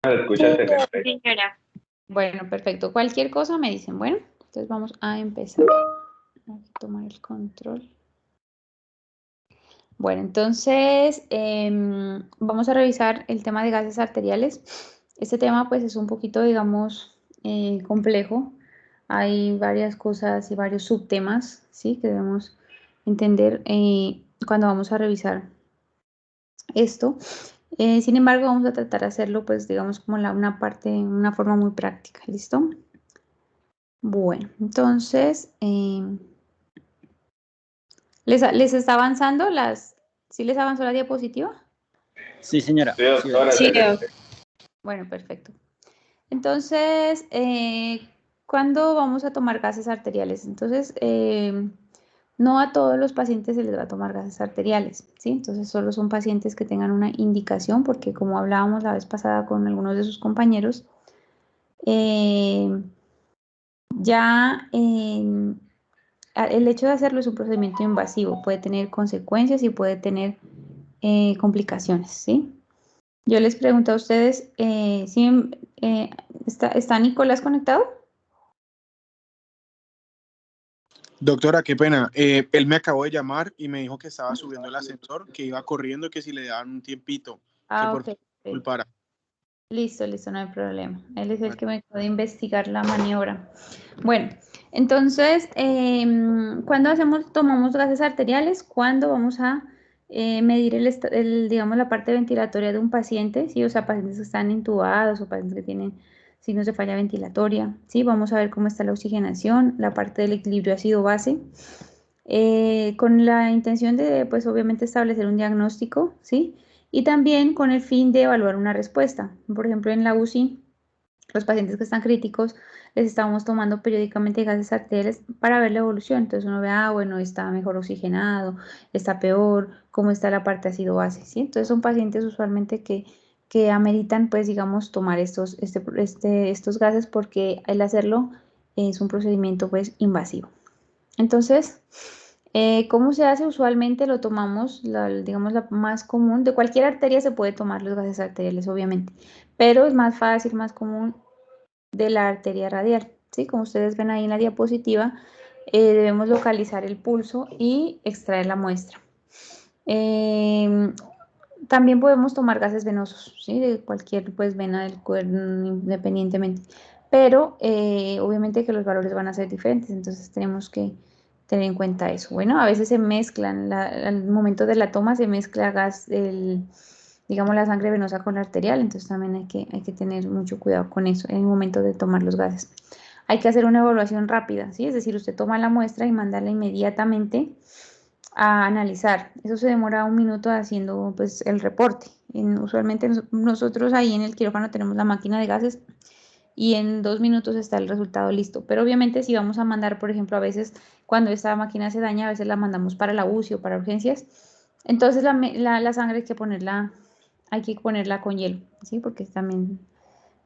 Se escucha excelente. Sí, señora. Bueno, perfecto. Cualquier cosa me dicen. Bueno, entonces vamos a empezar. Voy a tomar el control. Bueno, entonces vamos a revisar el tema de gases arteriales. Este tema pues es un poquito, digamos, complejo. Hay varias cosas y varios subtemas, ¿sí? Que debemos entender cuando vamos a revisar esto. Sin embargo, vamos a tratar de hacerlo, pues, digamos, como una forma muy práctica, ¿listo? Bueno, entonces, ¿les está avanzando ¿sí les avanzó la diapositiva? Sí, señora. Sí, doctora, Sí, excelente. bueno, perfecto. Entonces, ¿cuándo vamos a tomar gases arteriales? Entonces, no a todos los pacientes se les va a tomar gases arteriales, ¿sí? Entonces, solo son pacientes que tengan una indicación, porque como hablábamos la vez pasada con algunos de sus compañeros, ya el hecho de hacerlo es un procedimiento invasivo, puede tener consecuencias y puede tener complicaciones, ¿sí? Yo les pregunto a ustedes, ¿sí, ¿está Nicolás conectado? Doctora, qué pena. Él me acabó de llamar y me dijo que estaba subiendo el ascensor, que iba corriendo, que si le daban un tiempito, que por favor disculpara. Listo, no hay problema. Él es el que me puede investigar la maniobra. Bueno, entonces, ¿cuándo tomamos gases arteriales? ¿Cuándo vamos a medir digamos, la parte ventilatoria de un paciente? ¿Sí? O sea, pacientes que están intubados o pacientes que tienen signos de falla ventilatoria. ¿Sí? Vamos a ver cómo está la oxigenación, la parte del equilibrio ácido-base. Con la intención de, pues, obviamente establecer un diagnóstico, ¿sí? Y también con el fin de evaluar una respuesta. Por ejemplo, en la UCI, los pacientes que están críticos, les estamos tomando periódicamente gases arteriales para ver la evolución. Entonces uno ve, bueno, está mejor oxigenado, está peor, cómo está la parte ácido-base, ¿sí? Entonces son pacientes usualmente que ameritan, pues, digamos, tomar estos gases porque el hacerlo es un procedimiento, pues, invasivo. Entonces, ¿cómo se hace? Usualmente lo tomamos, digamos, la más común. De cualquier arteria se puede tomar los gases arteriales, obviamente, pero es más fácil, más común de la arteria radial, ¿sí? Como ustedes ven ahí en la diapositiva, debemos localizar el pulso y extraer la muestra. También podemos tomar gases venosos, ¿sí? De cualquier, pues, vena del cuerpo, independientemente, pero obviamente que los valores van a ser diferentes, entonces tenemos que tener en cuenta eso. Bueno, a veces se mezclan, al momento de la toma se mezcla digamos, la sangre venosa con la arterial, entonces también hay que tener mucho cuidado con eso en el momento de tomar los gases. Hay que hacer una evaluación rápida, ¿sí? Es decir, usted toma la muestra y mandarla inmediatamente a analizar. Eso se demora 1 minuto haciendo, pues, el reporte. Usualmente nosotros ahí en el quirófano tenemos la máquina de gases y en 2 minutos está el resultado listo. Pero obviamente si vamos a mandar, por ejemplo, a veces cuando esta máquina se daña, a veces la mandamos para la UCI o para urgencias, entonces la sangre hay que ponerla con hielo, ¿sí? Porque también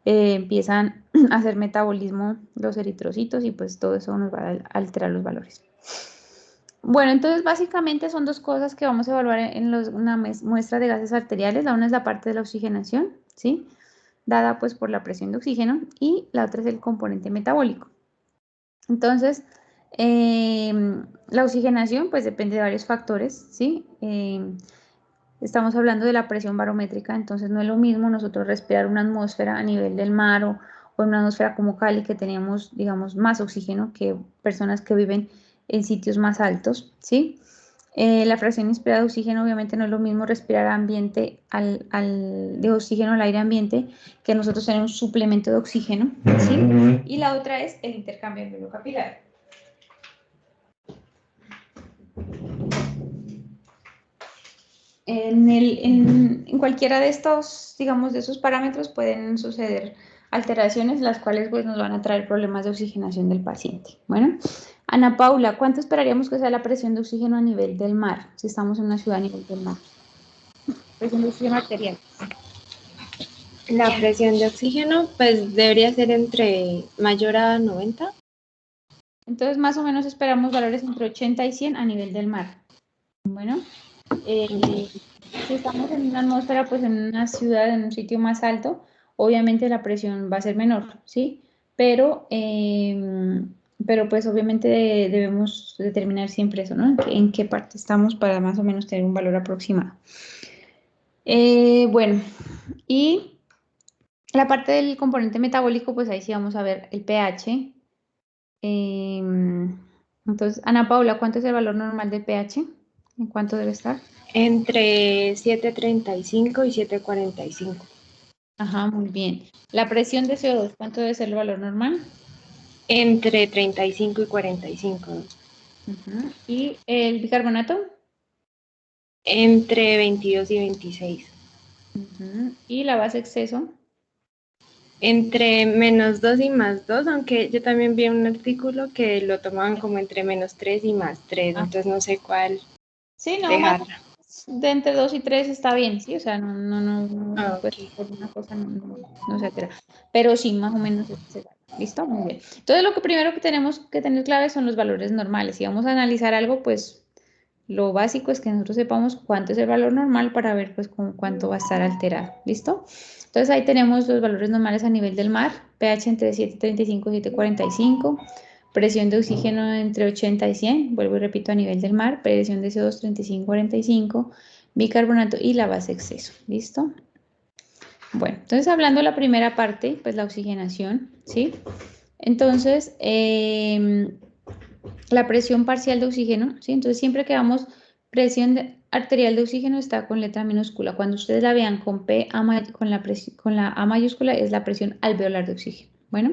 empiezan a hacer metabolismo los eritrocitos y pues todo eso nos va a alterar los valores. Bueno, entonces básicamente son 2 cosas que vamos a evaluar en una muestra de gases arteriales. La una es la parte de la oxigenación, ¿sí? Dada pues por la presión de oxígeno, y la otra es el componente metabólico. Entonces, la oxigenación pues depende de varios factores, ¿sí? Estamos hablando de la presión barométrica, entonces no es lo mismo nosotros respirar una atmósfera a nivel del mar o una atmósfera como Cali, que tenemos, digamos, más oxígeno que personas que viven en sitios más altos, ¿sí? La fracción inspirada de oxígeno obviamente no es lo mismo respirar ambiente de oxígeno al aire ambiente que nosotros tener un suplemento de oxígeno, ¿sí? Y la otra es el intercambio alveolo-capilar. En cualquiera de estos, digamos, de esos parámetros pueden suceder alteraciones, las cuales pues nos van a traer problemas de oxigenación del paciente. Bueno, Ana Paula, ¿cuánto esperaríamos que sea la presión de oxígeno a nivel del mar, si estamos en una ciudad a nivel del mar? Presión de oxígeno arterial. La presión de oxígeno pues debería ser entre mayor a 90. Entonces más o menos esperamos valores entre 80 y 100 a nivel del mar. Bueno, si estamos en una atmósfera, pues en una ciudad, en un sitio más alto, obviamente la presión va a ser menor, ¿sí? Pero pues obviamente debemos determinar siempre eso, ¿no? En qué parte estamos para más o menos tener un valor aproximado. Bueno, y la parte del componente metabólico, pues ahí sí vamos a ver el pH. Entonces, Ana Paula, ¿cuánto es el valor normal del pH? ¿En cuánto debe estar? Entre 7.35 y 7.45. Ajá, muy bien. La presión de CO2, ¿cuánto debe ser el valor normal? Entre 35 y 45. ¿Y el bicarbonato? Entre 22 y 26. ¿Y la base exceso? Entre -2 y +2, aunque yo también vi un artículo que lo tomaban como entre -3 y +3, entonces no sé cuál Sí, no, dejar. más de entre 2 y 3 está bien, ¿sí? O sea, no pues, Okay. por una cosa no se altera. Pero sí, más o menos ese valor. ¿Listo? Muy bien. Entonces, lo que primero que tenemos que tener clave son los valores normales. Si vamos a analizar algo, pues lo básico es que nosotros sepamos cuánto es el valor normal para ver pues con cuánto va a estar alterado. ¿Listo? Entonces ahí tenemos los valores normales a nivel del mar, pH entre 7.35 y 7.45, presión de oxígeno entre 80 y 100, vuelvo y repito a nivel del mar, presión de CO2 35-45, bicarbonato y la base exceso. ¿Listo? Bueno, entonces hablando de la primera parte, pues la oxigenación, ¿sí? Entonces, la presión parcial de oxígeno, ¿sí? Entonces, siempre que damos arterial de oxígeno está con letra minúscula. Cuando ustedes la vean con con la A mayúscula es la presión alveolar de oxígeno. Bueno,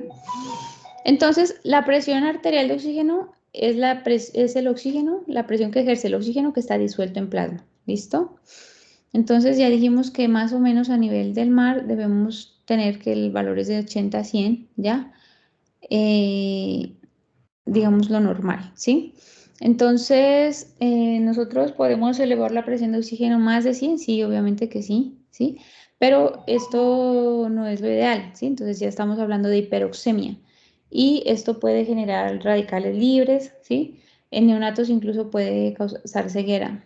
entonces la presión arterial de oxígeno es el oxígeno, la presión que ejerce el oxígeno que está disuelto en plasma. ¿Listo? Entonces ya dijimos que más o menos a nivel del mar debemos tener que el valor es de 80 a 100, ¿ya? Digamos lo normal, ¿sí? Entonces, nosotros podemos elevar la presión de oxígeno más de 100, sí, obviamente que sí, ¿sí? Pero esto no es lo ideal, ¿sí? Entonces ya estamos hablando de hiperoxemia y esto puede generar radicales libres, ¿sí? En neonatos incluso puede causar ceguera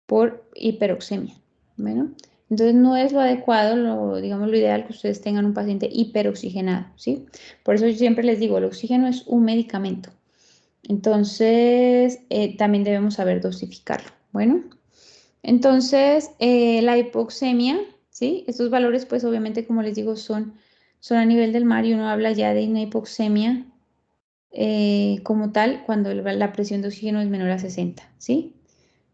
por hiperoxemia, ¿bueno? Entonces no es lo adecuado, digamos lo ideal que ustedes tengan un paciente hiperoxigenado, ¿sí? Por eso yo siempre les digo, el oxígeno es un medicamento. Entonces, también debemos saber dosificarlo. Bueno, entonces, la hipoxemia, ¿sí? Estos valores, pues obviamente, como les digo, son a nivel del mar y uno habla ya de una hipoxemia como tal cuando la presión de oxígeno es menor a 60, ¿sí?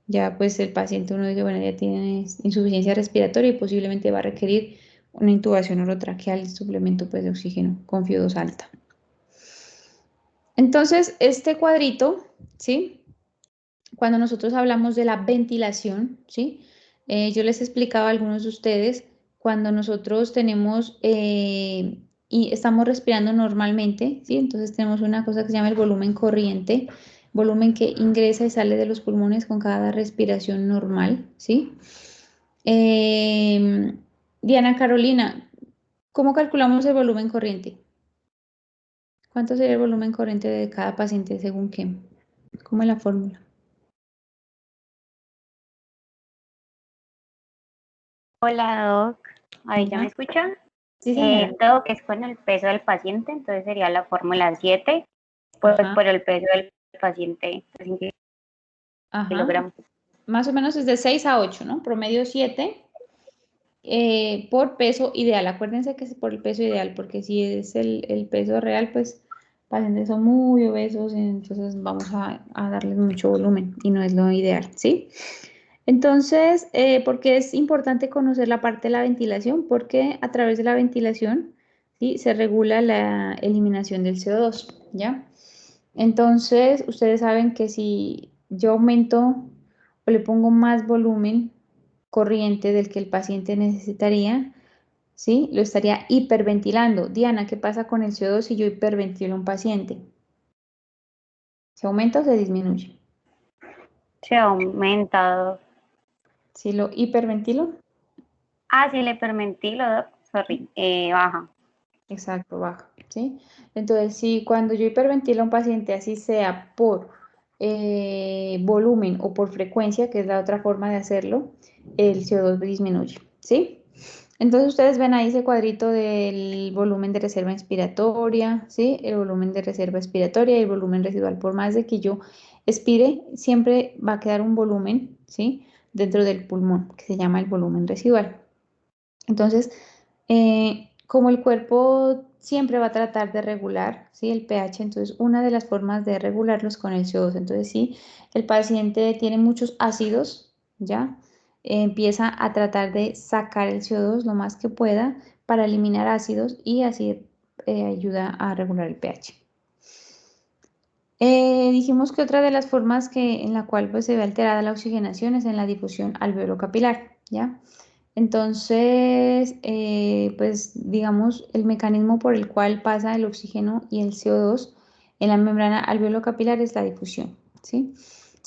Ya pues el paciente uno dice, bueno, ya tiene insuficiencia respiratoria y posiblemente va a requerir una intubación orotraqueal y suplemento pues, de oxígeno con FIO2 alta. Entonces, este cuadrito, ¿sí? Cuando nosotros hablamos de la ventilación, ¿sí? Yo les explicaba a algunos de ustedes, cuando nosotros tenemos y estamos respirando normalmente, ¿sí? Entonces tenemos una cosa que se llama el volumen corriente, volumen que ingresa y sale de los pulmones con cada respiración normal, ¿sí? Diana Carolina, ¿cómo calculamos el volumen corriente? ¿Cuánto sería el volumen corriente de cada paciente según qué? ¿Cómo es la fórmula? Hola, Doc. ¿Ahí ya me escuchan? Sí, señora. Doc, es con el peso del paciente, entonces sería la fórmula 7, pues Ajá. por el peso del paciente, 5 kilogramos. Más o menos es de 6 a 8, ¿no? Promedio 7 por peso ideal. Acuérdense que es por el peso ideal, porque si es el peso real, pues pacientes son muy obesos, entonces vamos a darles mucho volumen y no es lo ideal, ¿sí? Entonces, ¿por qué es importante conocer la parte de la ventilación? Porque a través de la ventilación, ¿sí? Se regula la eliminación del CO2, ¿ya? Entonces, ustedes saben que si yo aumento o le pongo más volumen corriente del que el paciente necesitaría, ¿sí? Lo estaría hiperventilando. Diana, ¿qué pasa con el CO2 si yo hiperventilo a un paciente? ¿Se aumenta o se disminuye? Se ha aumentado. Si lo hiperventilo. Ah, sí, le hiperventilo, Doc. Sorry, baja. Exacto, baja, ¿sí? Entonces, si cuando yo hiperventilo a un paciente, así sea por volumen o por frecuencia, que es la otra forma de hacerlo, el CO2 disminuye, ¿sí? Entonces ustedes ven ahí ese cuadrito del volumen de reserva inspiratoria, ¿sí? El volumen de reserva expiratoria y el volumen residual. Por más de que yo expire, siempre va a quedar un volumen, ¿sí? Dentro del pulmón, que se llama el volumen residual. Entonces, como el cuerpo siempre va a tratar de regular, ¿sí? El pH, entonces una de las formas de regularlo es con el CO2. Entonces, si el paciente tiene muchos ácidos, ¿ya? Empieza a tratar de sacar el CO2 lo más que pueda para eliminar ácidos y así ayuda a regular el pH. Dijimos que otra de las formas en la cual pues, se ve alterada la oxigenación es en la difusión alveolo-capilar, ¿ya? Entonces, pues digamos, el mecanismo por el cual pasa el oxígeno y el CO2 en la membrana alveolo-capilar es la difusión, ¿sí?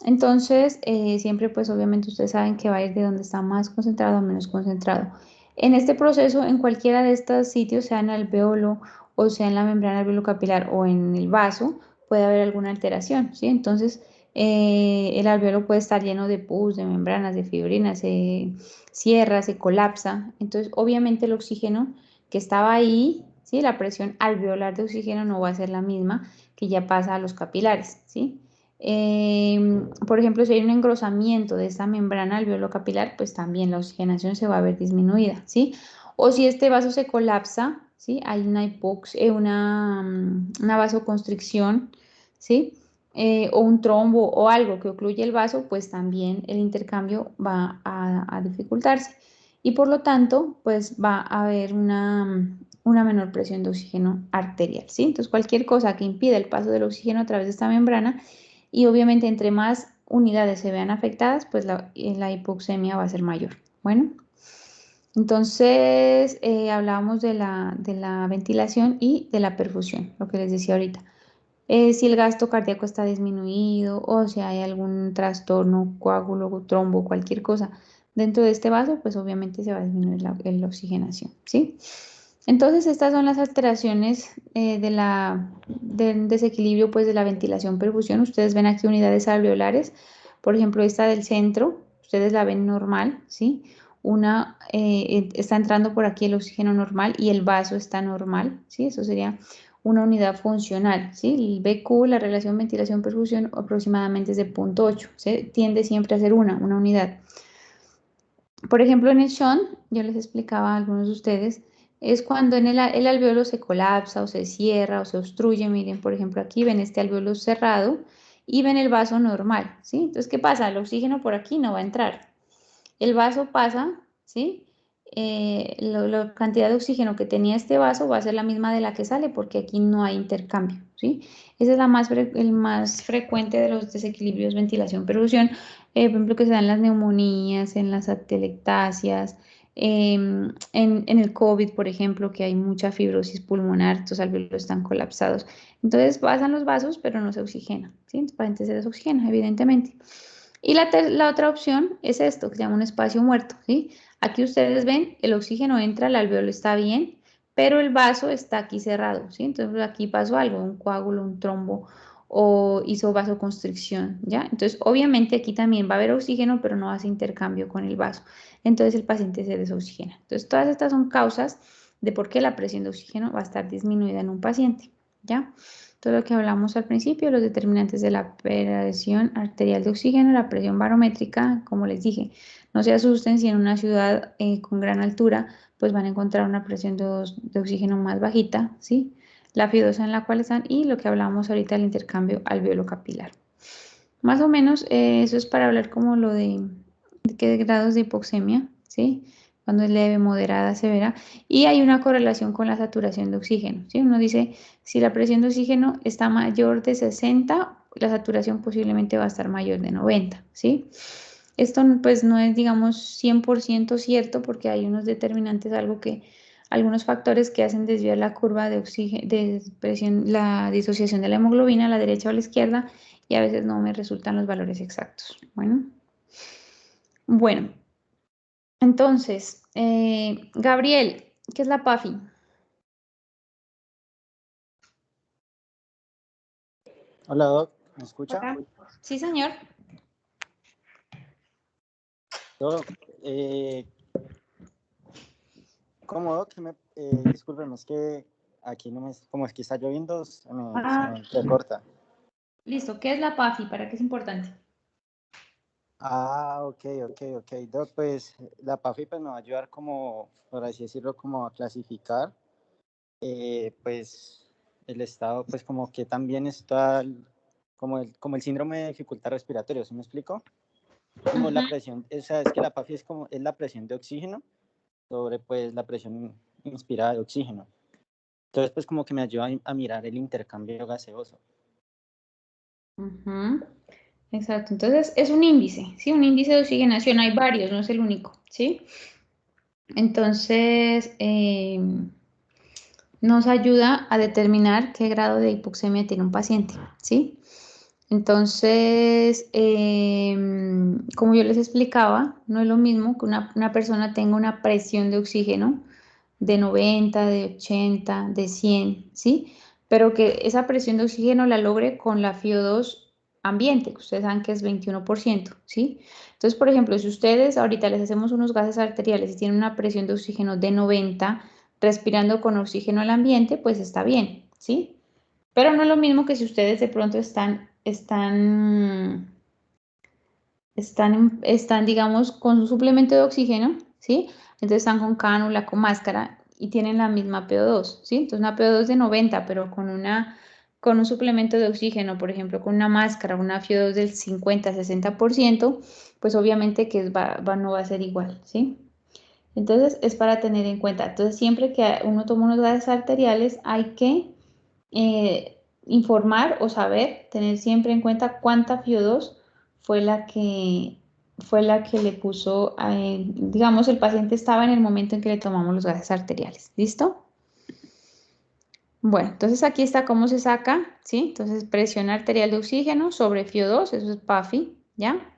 Entonces, siempre pues obviamente ustedes saben que va a ir de donde está más concentrado a menos concentrado. En este proceso, en cualquiera de estos sitios, sea en el alveolo o sea en la membrana alveolo-capilar o en el vaso, puede haber alguna alteración, ¿sí? Entonces, el alveolo puede estar lleno de pus, de membranas, de fibrinas, se cierra, se colapsa. Entonces, obviamente el oxígeno que estaba ahí, ¿sí? La presión alveolar de oxígeno no va a ser la misma que ya pasa a los capilares, ¿sí? Por ejemplo, si hay un engrosamiento de esta membrana alveolo-capilar, pues también la oxigenación se va a ver disminuida, ¿sí? O si este vaso se colapsa, ¿sí? Hay una vasoconstricción, ¿sí? O un trombo o algo que ocluye el vaso, pues también el intercambio va a dificultarse. Y por lo tanto, pues va a haber una menor presión de oxígeno arterial, ¿sí? Entonces, cualquier cosa que impida el paso del oxígeno a través de esta membrana y obviamente entre más unidades se vean afectadas, pues la hipoxemia va a ser mayor. Bueno, entonces hablábamos de la ventilación y de la perfusión, lo que les decía ahorita. Si el gasto cardíaco está disminuido o si hay algún trastorno, coágulo, trombo, cualquier cosa dentro de este vaso, pues obviamente se va a disminuir la oxigenación, ¿sí? Entonces, estas son las alteraciones del desequilibrio pues, de la ventilación-perfusión. Ustedes ven aquí unidades alveolares, por ejemplo, esta del centro, ustedes la ven normal, ¿sí? Está entrando por aquí el oxígeno normal y el vaso está normal, ¿sí? Eso sería una unidad funcional, ¿sí? El BQ, la relación ventilación-perfusión, aproximadamente es de 0.8, ¿sí? Tiende siempre a ser una unidad. Por ejemplo, en el shunt, yo les explicaba a algunos de ustedes, es cuando el alveolo se colapsa o se cierra o se obstruye. Miren, por ejemplo, aquí ven este alveolo cerrado y ven el vaso normal, ¿sí? Entonces, ¿qué pasa? El oxígeno por aquí no va a entrar. El vaso pasa, ¿sí? La cantidad de oxígeno que tenía este vaso va a ser la misma de la que sale porque aquí no hay intercambio, ¿sí? Ese es el más frecuente de los desequilibrios ventilación-perfusión, por ejemplo, que se dan en las neumonías, en las atelectasias, en el COVID, por ejemplo, que hay mucha fibrosis pulmonar, estos alveolos están colapsados. Entonces pasan los vasos, pero no se oxigena, ¿sí? El paciente se desoxigena, evidentemente. Y la otra opción es esto, que se llama un espacio muerto, ¿sí? Aquí ustedes ven, el oxígeno entra, el alveolo está bien, pero el vaso está aquí cerrado, ¿sí? Entonces aquí pasó algo, un coágulo, un trombo o hizo vasoconstricción, ¿ya? Entonces, obviamente aquí también va a haber oxígeno, pero no hace intercambio con el vaso. Entonces el paciente se desoxigena. Entonces, todas estas son causas de por qué la presión de oxígeno va a estar disminuida en un paciente, ¿ya? Todo lo que hablamos al principio, los determinantes de la presión arterial de oxígeno, la presión barométrica, como les dije, no se asusten si en una ciudad con gran altura, pues van a encontrar una presión de oxígeno más bajita, ¿sí? La fibrosa en la cual están y lo que hablábamos ahorita, el intercambio alveolo-capilar. Más o menos eso es para hablar como lo de qué grados de hipoxemia, ¿sí? Cuando es leve, moderada, severa. Y hay una correlación con la saturación de oxígeno, ¿sí? Uno dice, si la presión de oxígeno está mayor de 60, la saturación posiblemente va a estar mayor de 90, ¿sí? Esto pues no es, digamos, 100% cierto porque hay unos determinantes, algunos factores que hacen desviar la curva de oxígeno, de presión, la disociación de la hemoglobina a la derecha o a la izquierda y a veces no me resultan los valores exactos. Bueno, entonces, Gabriel, ¿qué es la PAFI? Hola, Doc, ¿me escucha? Hola. Sí, señor. Doc, ¿Cómo, Doc? Discúlpeme, es que aquí no me, como es que está lloviendo, se me corta. Listo, ¿qué es la PAFI? ¿Para qué es importante? Ok, Doc, pues la PAFI pues, me va a ayudar como, por así decirlo, como a clasificar, pues el estado, pues como que también está, como el síndrome de dificultad respiratoria, ¿sí me explico? Como la presión, o sea, es que la PAFI es la presión de oxígeno sobre pues la presión inspirada de oxígeno. Entonces pues como que me ayuda a mirar el intercambio gaseoso. Exacto, entonces es un índice, ¿sí? Un índice de oxigenación, hay varios, no es el único, ¿sí? Entonces, nos ayuda a determinar qué grado de hipoxemia tiene un paciente, ¿sí? Entonces, como yo les explicaba, no es lo mismo que una persona tenga una presión de oxígeno de 90, de 80, de 100, ¿sí? Pero que esa presión de oxígeno la logre con la FiO2 ambiente, que ustedes saben que es 21%, ¿sí? Entonces, por ejemplo, si ustedes ahorita les hacemos unos gases arteriales y tienen una presión de oxígeno de 90, respirando con oxígeno al ambiente, pues está bien, ¿sí? Pero no es lo mismo que si ustedes de pronto están, digamos, con un suplemento de oxígeno, ¿sí? Entonces están con cánula, con máscara y tienen la misma PO2, ¿sí? Entonces una PO2 de 90, pero con un suplemento de oxígeno, por ejemplo, con una máscara, una FiO2 del 50-60%, pues obviamente que no va a ser igual, ¿sí? Entonces es para tener en cuenta. Entonces siempre que uno toma unos gases arteriales hay que informar o saber, tener siempre en cuenta cuánta FiO2 fue la que le puso, digamos, el paciente estaba en el momento en que le tomamos los gases arteriales. ¿Listo? Bueno, entonces aquí está cómo se saca, ¿sí? Entonces presión arterial de oxígeno sobre FiO2, eso es PAFI, ¿ya?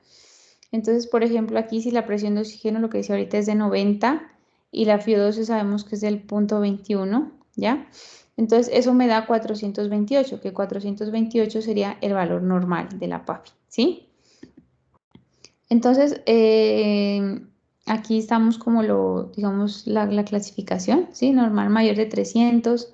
Entonces, por ejemplo, aquí si la presión de oxígeno, lo que dice ahorita es de 90 y la FiO2 sabemos que es del 0.21, ¿ya? Entonces, eso me da 428, que 428 sería el valor normal de la PAFI, ¿sí? Entonces, aquí estamos como digamos, la clasificación, ¿sí? Normal mayor de 300.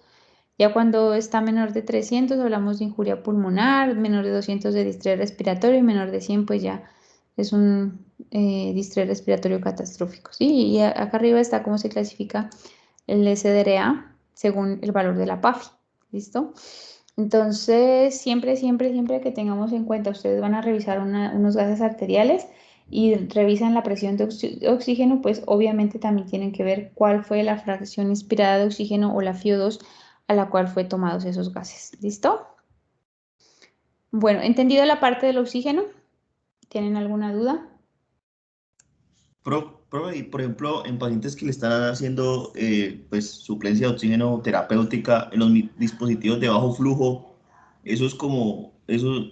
Ya cuando está menor de 300 hablamos de injuria pulmonar, menor de 200 de distrés respiratorio y menor de 100 pues ya es un distrés respiratorio catastrófico, ¿sí? Y acá arriba está cómo se clasifica el SDRA según el valor de la PAFI, ¿listo? Entonces, siempre que tengamos en cuenta, ustedes van a revisar unos gases arteriales y revisan la presión de oxígeno, pues obviamente también tienen que ver cuál fue la fracción inspirada de oxígeno o la FiO2 a la cual fue tomados esos gases. ¿Listo? Bueno, ¿entendido la parte del oxígeno? ¿Tienen alguna duda? Y por ejemplo, en pacientes que le están haciendo pues, suplencia de oxígeno terapéutica en los dispositivos de bajo flujo, eso es como, eso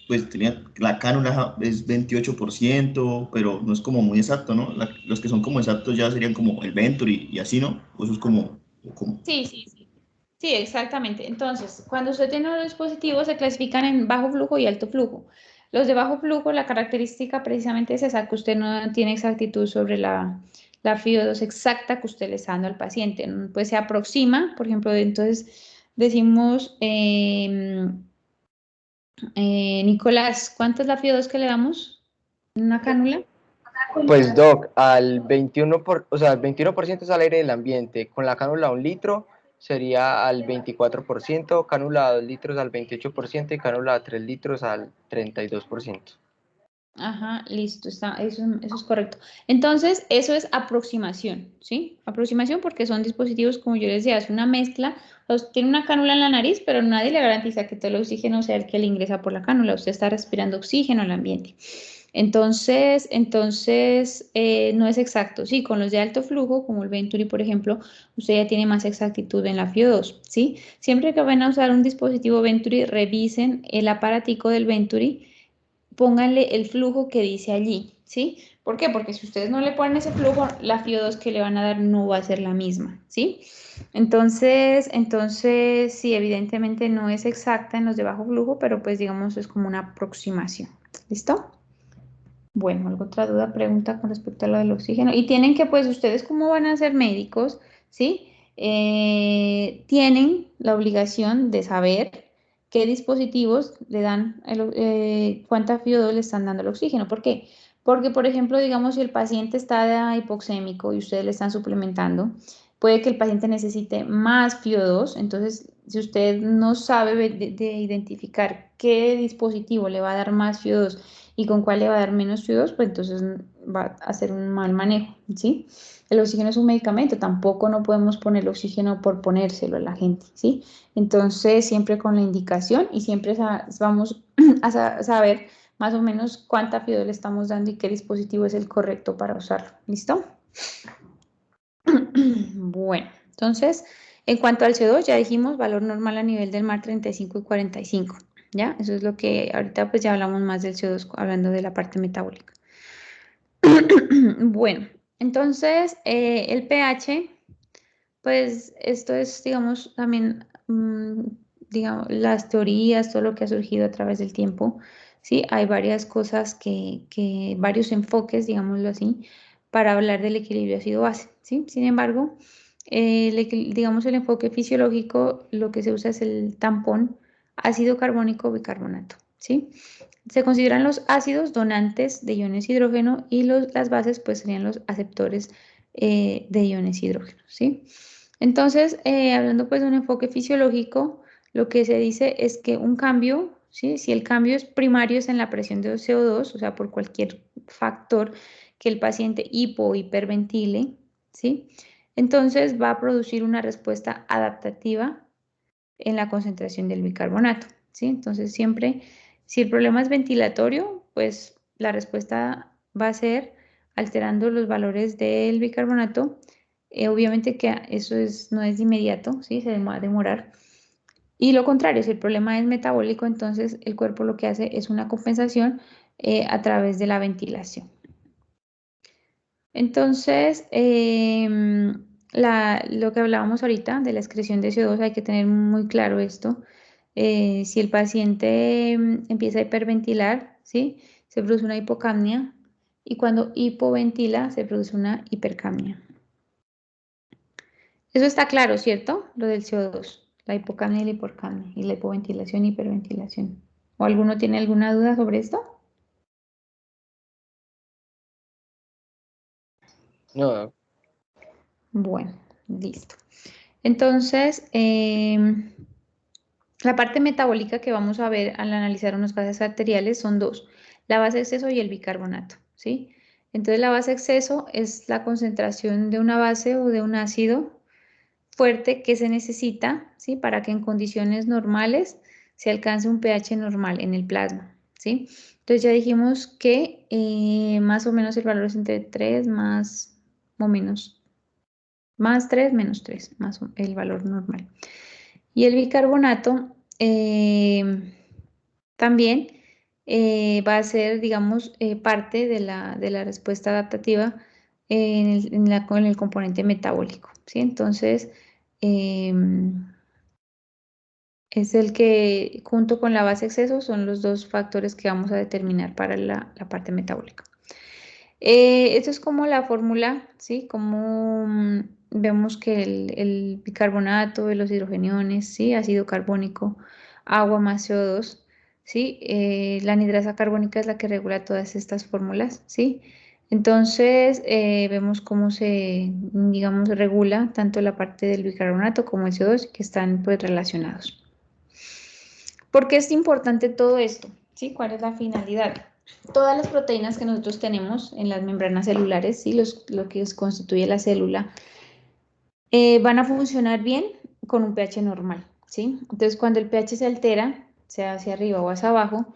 pues tenía, la cánula es 28%, pero no es como muy exacto, ¿no? Los que son como exactos ya serían como el Venturi y así, ¿no? O eso es como... Sí. Sí, exactamente. Entonces, cuando usted tiene los dispositivos, se clasifican en bajo flujo y alto flujo. Los de bajo flujo, la característica precisamente es esa, que usted no tiene exactitud sobre la FiO2 exacta que usted le está dando al paciente. Pues se aproxima, por ejemplo, entonces decimos, Nicolás, ¿cuánto es la FiO2 que le damos en una cánula? Pues Doc, al 21%, o sea, el 21% es al aire del ambiente, con la cánula 1 litro sería al 24%, cánula 2 litros al 28% y cánula 3 litros al 32%. Ajá, listo, eso es correcto. Entonces, eso es aproximación, ¿sí? Aproximación porque son dispositivos, como yo les decía, es una mezcla. Tiene una cánula en la nariz, pero nadie le garantiza que todo el oxígeno sea el que le ingresa por la cánula. Usted está respirando oxígeno al ambiente. Entonces, no es exacto. Sí, con los de alto flujo, como el Venturi, por ejemplo, usted ya tiene más exactitud en la FiO2, ¿sí? Siempre que van a usar un dispositivo Venturi, revisen el aparatico del Venturi, pónganle el flujo que dice allí, ¿sí? ¿Por qué? Porque si ustedes no le ponen ese flujo, la FiO2 que le van a dar no va a ser la misma, ¿sí? Entonces, sí, evidentemente no es exacta en los de bajo flujo, pero pues digamos es como una aproximación. ¿Listo? Bueno, ¿alguna otra duda, pregunta con respecto a lo del oxígeno? Y tienen que, pues, ustedes como van a ser médicos, ¿sí? Tienen la obligación de saber qué dispositivos le dan, cuánta FIO2 le están dando el oxígeno. ¿Por qué? Porque, por ejemplo, digamos, si el paciente está hipoxémico y ustedes le están suplementando, puede que el paciente necesite más FIO2. Entonces, si usted no sabe de identificar qué dispositivo le va a dar más FIO2 y con cuál le va a dar menos FIO2, pues entonces va a hacer un mal manejo, ¿sí? El oxígeno es un medicamento, tampoco no podemos poner el oxígeno por ponérselo a la gente, ¿sí? Entonces, siempre con la indicación y siempre vamos a saber más o menos cuánta FIO2 le estamos dando y qué dispositivo es el correcto para usarlo. ¿Listo? Bueno, entonces, en cuanto al CO2, ya dijimos valor normal a nivel del mar 35 y 45, ¿ya? Eso es lo que ahorita pues ya hablamos más del CO2 hablando de la parte metabólica. Bueno, entonces el pH, pues esto es, digamos, también, digamos, las teorías, todo lo que ha surgido a través del tiempo, ¿sí? Hay varias cosas varios enfoques, digámoslo así, para hablar del equilibrio ácido-base, ¿sí? Sin embargo, digamos, el enfoque fisiológico, lo que se usa es el tampón ácido carbónico bicarbonato, ¿sí? Se consideran los ácidos donantes de iones hidrógeno y las bases pues serían los aceptores de iones hidrógeno, ¿sí? Entonces, hablando pues de un enfoque fisiológico, lo que se dice es que un cambio, ¿sí? Si el cambio es primario es en la presión de CO2, o sea, por cualquier factor que el paciente hipo o hiperventile, ¿sí? Entonces va a producir una respuesta adaptativa en la concentración del bicarbonato, ¿sí? Entonces siempre, si el problema es ventilatorio, pues la respuesta va a ser alterando los valores del bicarbonato. Obviamente que eso no es de inmediato, ¿sí? Se va a demorar. Y lo contrario, si el problema es metabólico, entonces el cuerpo lo que hace es una compensación a través de la ventilación. Entonces, lo que hablábamos ahorita de la excreción de CO2, hay que tener muy claro esto. Si el paciente empieza a hiperventilar, ¿sí? Se produce una hipocapnia y cuando hipoventila se produce una hipercapnia. Eso está claro, ¿cierto? Lo del CO2, la hipocapnia y la hipercapnia, y la hipoventilación y hiperventilación. ¿O alguno tiene alguna duda sobre esto? No. Bueno, listo. Entonces, la parte metabólica que vamos a ver al analizar unos gases arteriales son dos, la base exceso y el bicarbonato, ¿sí? Entonces, la base exceso es la concentración de una base o de un ácido fuerte que se necesita, ¿sí? Para que en condiciones normales se alcance un pH normal en el plasma, ¿sí? Entonces, ya dijimos que más o menos el valor es entre 3 más o menos, más 3 menos 3, más el valor normal. Y el bicarbonato también va a ser, digamos, parte de la respuesta adaptativa con el componente metabólico, ¿sí? Entonces, es el que, junto con la base exceso, son los dos factores que vamos a determinar para la parte metabólica. Esto es como la fórmula, ¿sí? Como vemos que el bicarbonato, los hidrogeniones, ¿sí? Ácido carbónico, agua más CO2, ¿sí? La anhidrasa carbónica es la que regula todas estas fórmulas, ¿sí? Entonces, vemos cómo se, digamos, regula tanto la parte del bicarbonato como el CO2 que están pues relacionados. ¿Por qué es importante todo esto? ¿Sí? ¿Cuál es la finalidad? Todas las proteínas que nosotros tenemos en las membranas celulares, ¿sí? Lo que constituye la célula, van a funcionar bien con un pH normal, ¿sí? Entonces, cuando el pH se altera, sea hacia arriba o hacia abajo,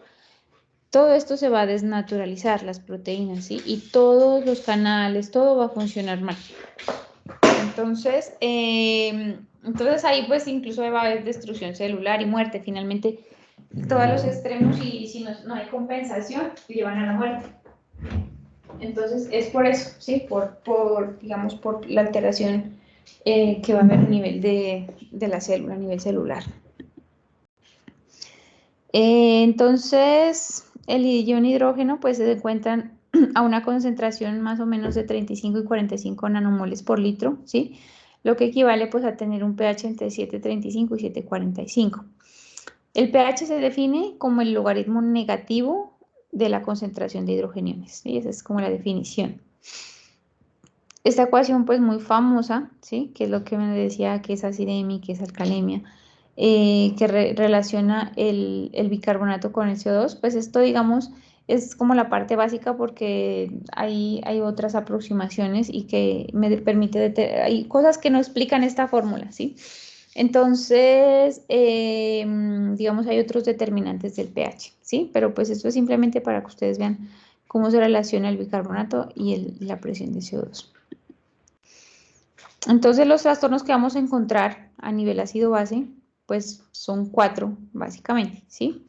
todo esto se va a desnaturalizar, las proteínas, ¿sí? Y todos los canales, todo va a funcionar mal. Entonces ahí pues incluso va a haber destrucción celular y muerte. Finalmente, todos los extremos y si no hay compensación, llevan a la muerte. Entonces, es por eso, ¿sí? Digamos, por la alteración que va a haber a nivel de la célula, a nivel celular. Entonces, el ion hidrógeno, pues se encuentran a una concentración más o menos de 35 y 45 nanomoles por litro, ¿sí? Lo que equivale pues a tener un pH entre 7,35 y 7,45. El pH se define como el logaritmo negativo de la concentración de hidrogeniones, ¿sí? Esa es como la definición. Esta ecuación pues muy famosa, ¿sí? Que es lo que me decía que es acidemia, que es alcalemia, que relaciona el bicarbonato con el CO2, pues esto digamos es como la parte básica porque hay otras aproximaciones y que me permite, hay cosas que no explican esta fórmula, ¿sí? Entonces, digamos, hay otros determinantes del pH, ¿sí? Pero pues esto es simplemente para que ustedes vean cómo se relaciona el bicarbonato y la presión de CO2. Entonces, los trastornos que vamos a encontrar a nivel ácido-base, pues son 4, básicamente, ¿sí?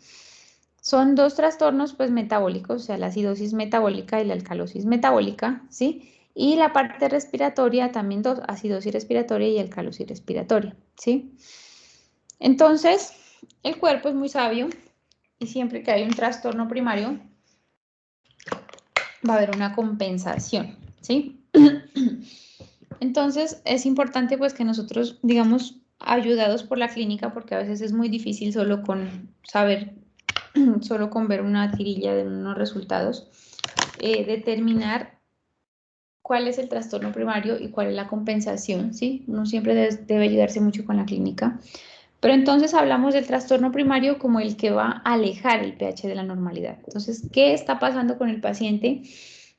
Son 2 trastornos, pues, metabólicos, o sea, la acidosis metabólica y la alcalosis metabólica, ¿sí? Y la parte respiratoria, también 2, acidosis respiratoria y alcalosis respiratoria, ¿sí? Entonces, el cuerpo es muy sabio y siempre que hay un trastorno primario, va a haber una compensación, ¿sí? Entonces, es importante pues que nosotros, digamos, ayudados por la clínica, porque a veces es muy difícil solo con saber, solo con ver una tirilla de unos resultados, determinar cuál es el trastorno primario y cuál es la compensación, ¿sí? Uno siempre debe ayudarse mucho con la clínica. Pero entonces hablamos del trastorno primario como el que va a alejar el pH de la normalidad. Entonces, ¿qué está pasando con el paciente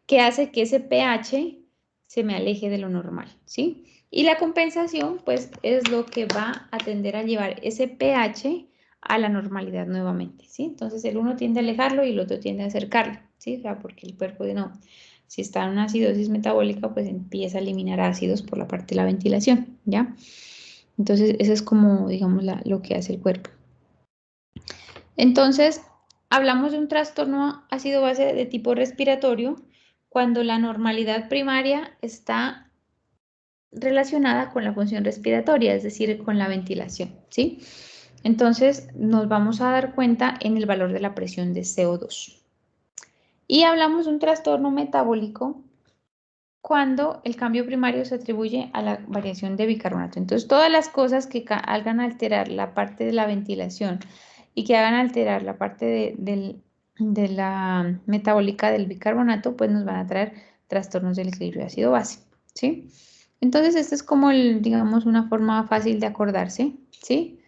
que hace que ese pH se me aleje de lo normal, ¿sí? Y la compensación, pues, es lo que va a tender a llevar ese pH a la normalidad nuevamente, ¿sí? Entonces, el uno tiende a alejarlo y el otro tiende a acercarlo, ¿sí? O sea, porque el cuerpo de no, si está en una acidosis metabólica, pues empieza a eliminar ácidos por la parte de la ventilación, ¿ya? Entonces, eso es como, digamos, lo que hace el cuerpo. Entonces, hablamos de un trastorno ácido-base de tipo respiratorio cuando la normalidad primaria está relacionada con la función respiratoria, es decir, con la ventilación, ¿sí? Entonces, nos vamos a dar cuenta en el valor de la presión de CO2. Y hablamos de un trastorno metabólico cuando el cambio primario se atribuye a la variación de bicarbonato. Entonces, todas las cosas que hagan alterar la parte de la ventilación y que hagan alterar la parte de la metabólica del bicarbonato, pues nos van a traer trastornos del equilibrio ácido-base, ¿sí? Entonces, esta es como, digamos, una forma fácil de acordarse, ¿sí?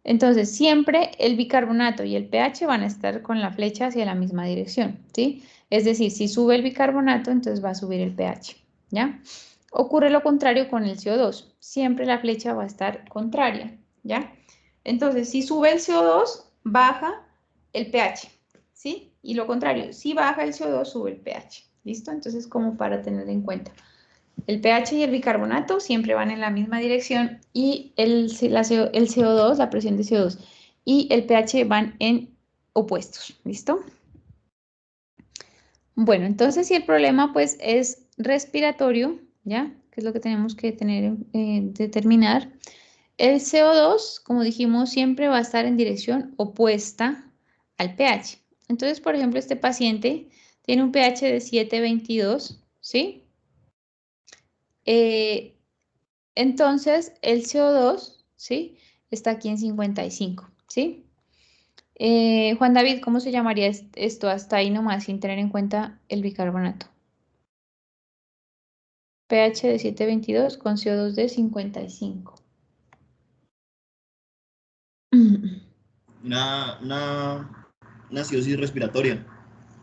Entonces, siempre el bicarbonato y el pH van a estar con la flecha hacia la misma dirección, ¿sí? Es decir, si sube el bicarbonato, entonces va a subir el pH, ¿ya? Ocurre lo contrario con el CO2. Siempre la flecha va a estar contraria, ¿ya? Entonces, si sube el CO2, baja el pH, ¿sí? Y lo contrario, si baja el CO2, sube el pH, ¿listo? Entonces, como para tener en cuenta. El pH y el bicarbonato siempre van en la misma dirección y el CO2, la presión de CO2 y el pH van en opuestos, ¿listo? Bueno, entonces si el problema pues es respiratorio, ¿ya? Que es lo que tenemos que determinar. El CO2, como dijimos, siempre va a estar en dirección opuesta al pH. Entonces, por ejemplo, este paciente tiene un pH de 7,22, ¿sí? Entonces, el CO2, ¿sí? Está aquí en 55, ¿sí? Juan David, ¿cómo se llamaría esto hasta ahí nomás sin tener en cuenta el bicarbonato? pH de 7,22 con CO2 de 55. Una acidosis respiratoria.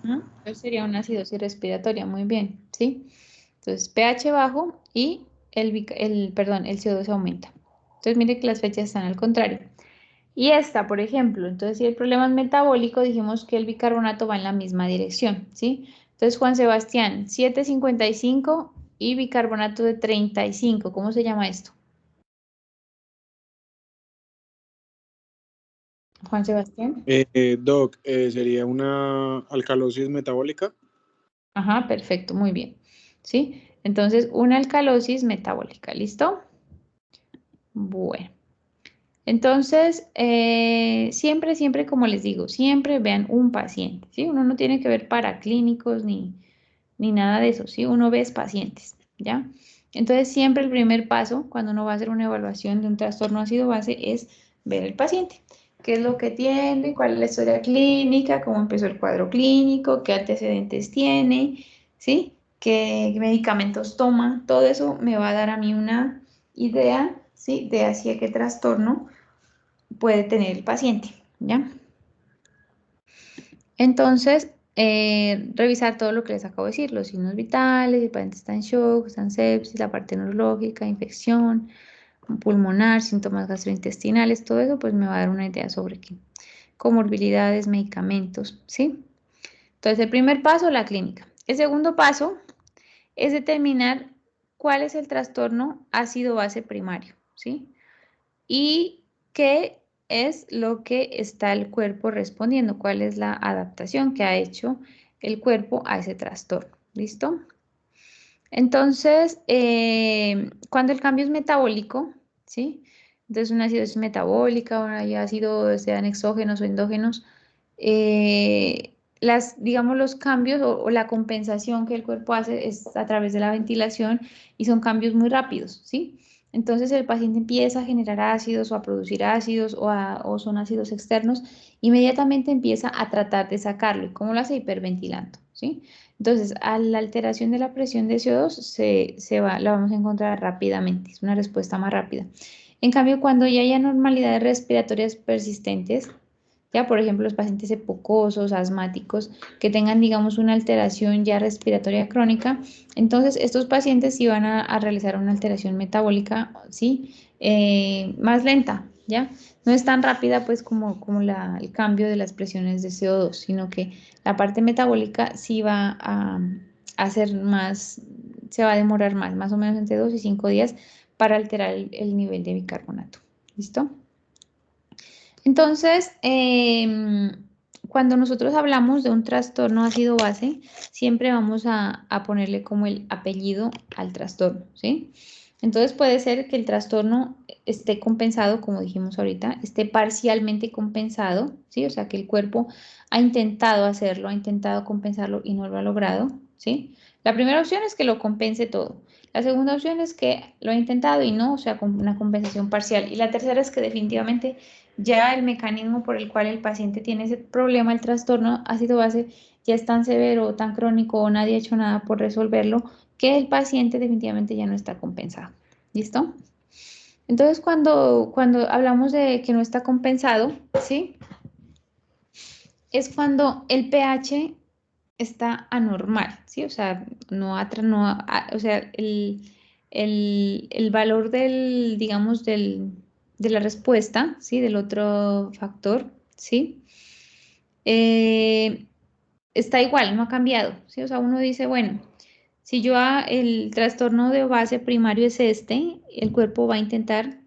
Entonces sería una acidosis respiratoria, muy bien, ¿sí? Entonces, pH bajo y el CO2 aumenta. Entonces, mire que las fechas están al contrario. Y esta, por ejemplo, entonces si el problema es metabólico, dijimos que el bicarbonato va en la misma dirección, ¿sí? Entonces, Juan Sebastián, 7,55 y bicarbonato de 35, ¿cómo se llama esto? Juan Sebastián. Doc, ¿sería una alcalosis metabólica? Ajá, perfecto, muy bien, ¿sí? Entonces, una alcalosis metabólica, ¿listo? Bueno. Entonces, siempre, como les digo, siempre vean un paciente, ¿sí? Uno no tiene que ver paraclínicos ni ni nada de eso, ¿sí? Uno ve pacientes, ¿ya? Entonces, siempre el primer paso cuando uno va a hacer una evaluación de un trastorno ácido-base es ver el paciente. ¿Qué es lo que tiene? ¿Cuál es la historia clínica? ¿Cómo empezó el cuadro clínico? ¿Qué antecedentes tiene? ¿Sí? ¿Qué medicamentos toma? Todo eso me va a dar a mí una idea, ¿sí? De hacia qué trastorno puede tener el paciente, ¿ya? Entonces, revisar todo lo que les acabo de decir, los signos vitales, si el paciente está en shock, está en sepsis, la parte neurológica, infección pulmonar, síntomas gastrointestinales, todo eso pues me va a dar una idea sobre qué. Comorbilidades, medicamentos, ¿sí? Entonces, el primer paso, la clínica. El segundo paso es determinar cuál es el trastorno ácido-base primario, ¿sí? Y qué es lo que está el cuerpo respondiendo, cuál es la adaptación que ha hecho el cuerpo a ese trastorno, ¿listo? Entonces, cuando el cambio es metabólico, ¿sí? Entonces, una acidosis metabólica, hay ácidos, sean exógenos o endógenos, digamos, los cambios o la compensación que el cuerpo hace es a través de la ventilación y son cambios muy rápidos, ¿sí? Entonces el paciente empieza a generar ácidos o a producir ácidos o son ácidos externos, inmediatamente empieza a tratar de sacarlo. ¿Y cómo lo hace? Hiperventilando, ¿sí? Entonces, a la alteración de la presión de CO2 la vamos a encontrar rápidamente, es una respuesta más rápida. En cambio, cuando ya hay anormalidades respiratorias persistentes, ya por ejemplo los pacientes hipocosos, asmáticos, que tengan digamos una alteración ya respiratoria crónica, entonces estos pacientes sí van a realizar una alteración metabólica, ¿sí? Más lenta, ¿ya? No es tan rápida pues como el cambio de las presiones de CO2, sino que la parte metabólica sí va a ser más, se va a demorar más o menos entre 2 y 5 días para alterar el nivel de bicarbonato. ¿Listo? Entonces, cuando nosotros hablamos de un trastorno ácido-base, siempre vamos a ponerle como el apellido al trastorno, ¿sí? Entonces puede ser que el trastorno esté compensado, como dijimos ahorita, esté parcialmente compensado, ¿sí? O sea, que el cuerpo ha intentado hacerlo, ha intentado compensarlo y no lo ha logrado, ¿sí? La primera opción es que lo compense todo. La segunda opción es que lo ha intentado y no, o sea, con una compensación parcial. Y la tercera es que definitivamente ya el mecanismo por el cual el paciente tiene ese problema, el trastorno ácido-base, ya es tan severo, tan crónico o nadie ha hecho nada por resolverlo, que el paciente definitivamente ya no está compensado. ¿Listo? Entonces, cuando hablamos de que no está compensado, ¿sí? Es cuando el pH está anormal, ¿sí? O sea, o sea, el valor del, digamos, de la respuesta, ¿sí? Del otro factor, ¿sí? Está igual, no ha cambiado, ¿sí? O sea, uno dice, bueno, si yo el trastorno de base primario es este, el cuerpo va a intentar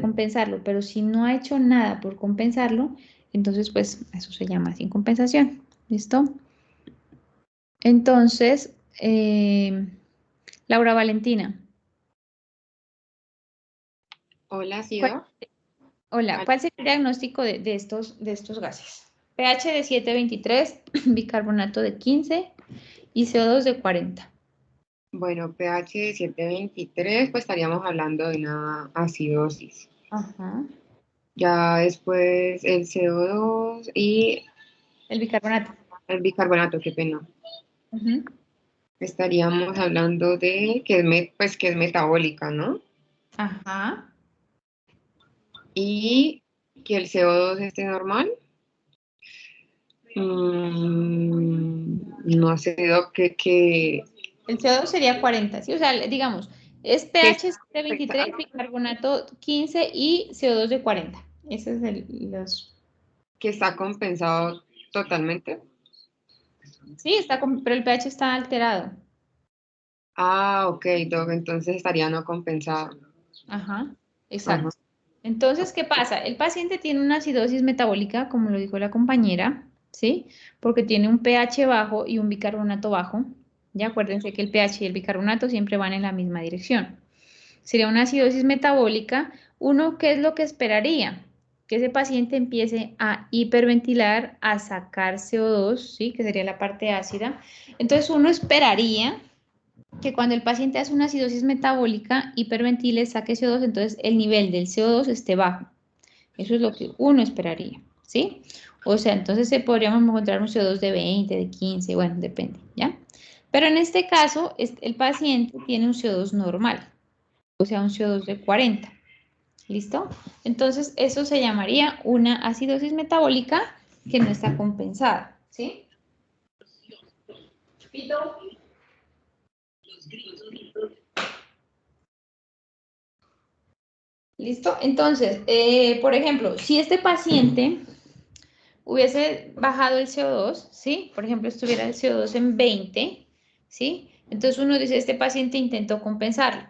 compensarlo, pero si no ha hecho nada por compensarlo, entonces pues eso se llama sin compensación, ¿listo? Entonces, Laura Valentina. Hola, Cido. Hola, ¿cuál sería el diagnóstico de estos gases? pH de 7.23, bicarbonato de 15 y CO2 de 40. Bueno, pH de 7.23, pues estaríamos hablando de una acidosis. Ajá. Ya después el CO2 y El bicarbonato. el bicarbonato, qué pena. Uh-huh. Estaríamos hablando de que es metabólica, ¿no? Ajá. Y que el CO2 esté normal. No sé, que El CO2 sería 40, ¿sí? O sea, digamos, es pH de 23, bicarbonato 15 y CO2 de 40. Ese es los... Que está compensado totalmente. Sí, pero el pH está alterado. Ah, ok, Doc, entonces estaría no compensado. Ajá, exacto. Ajá. Entonces, ¿qué pasa? El paciente tiene una acidosis metabólica, como lo dijo la compañera, ¿sí? Porque tiene un pH bajo y un bicarbonato bajo. Ya acuérdense que el pH y el bicarbonato siempre van en la misma dirección. Sería una acidosis metabólica. Uno, ¿qué es lo que esperaría? que ese paciente empiece a hiperventilar, a sacar CO2, ¿sí? Que sería la parte ácida. Entonces uno esperaría que cuando el paciente hace una acidosis metabólica, hiperventile, saque CO2, entonces el nivel del CO2 esté bajo. Eso es lo que uno esperaría, ¿sí? O sea, entonces podríamos encontrar un CO2 de 20, de 15, bueno, depende, ¿ya? Pero en este caso, el paciente tiene un CO2 normal, o sea, un CO2 de 40. ¿Listo? Entonces, eso se llamaría una acidosis metabólica que no está compensada, ¿sí? Pito. ¿Listo? Entonces, por ejemplo, si este paciente hubiese bajado el CO2, ¿sí? Por ejemplo, estuviera el CO2 en 20, ¿sí? Entonces uno dice, este paciente intentó compensarlo,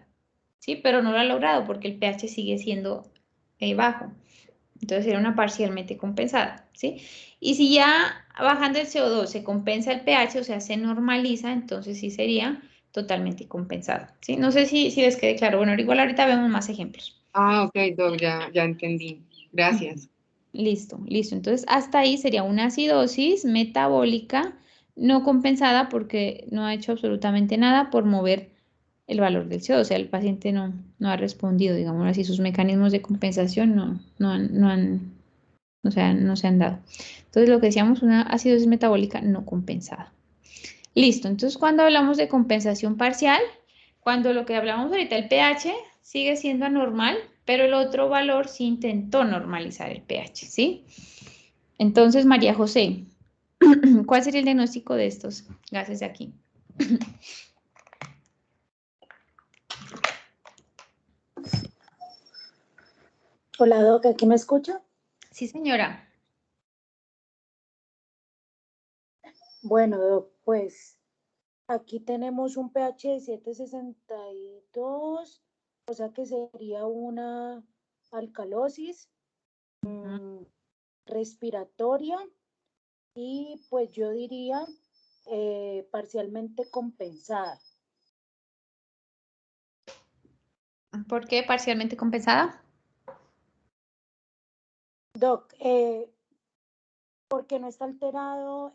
¿sí? Pero no lo ha logrado porque el pH sigue siendo bajo. Entonces era una parcialmente compensada, ¿sí? Y si ya bajando el CO2 se compensa el pH, o sea, se normaliza, entonces sí sería totalmente compensado, ¿sí? No sé si les quede claro. Bueno, igual ahorita vemos más ejemplos. Ah, ok, Doc, ya entendí. Gracias. Listo, listo. Entonces, hasta ahí sería una acidosis metabólica no compensada porque no ha hecho absolutamente nada por mover el valor del CO2. O sea, el paciente no ha respondido, digamos así, sus mecanismos de compensación no se han dado. Entonces, lo que decíamos, una acidosis metabólica no compensada. Listo, entonces cuando hablamos de compensación parcial, cuando lo que hablamos ahorita, el pH sigue siendo anormal, pero el otro valor sí intentó normalizar el pH, ¿sí? Entonces, María José, ¿cuál sería el diagnóstico de estos gases de aquí? Hola, Doc, ¿aquí me escucha? Sí, señora. Bueno, Doc, pues aquí tenemos un pH de 7,62, o sea que sería una alcalosis respiratoria y pues yo diría parcialmente compensada. ¿Por qué parcialmente compensada? Doc, porque no está alterado,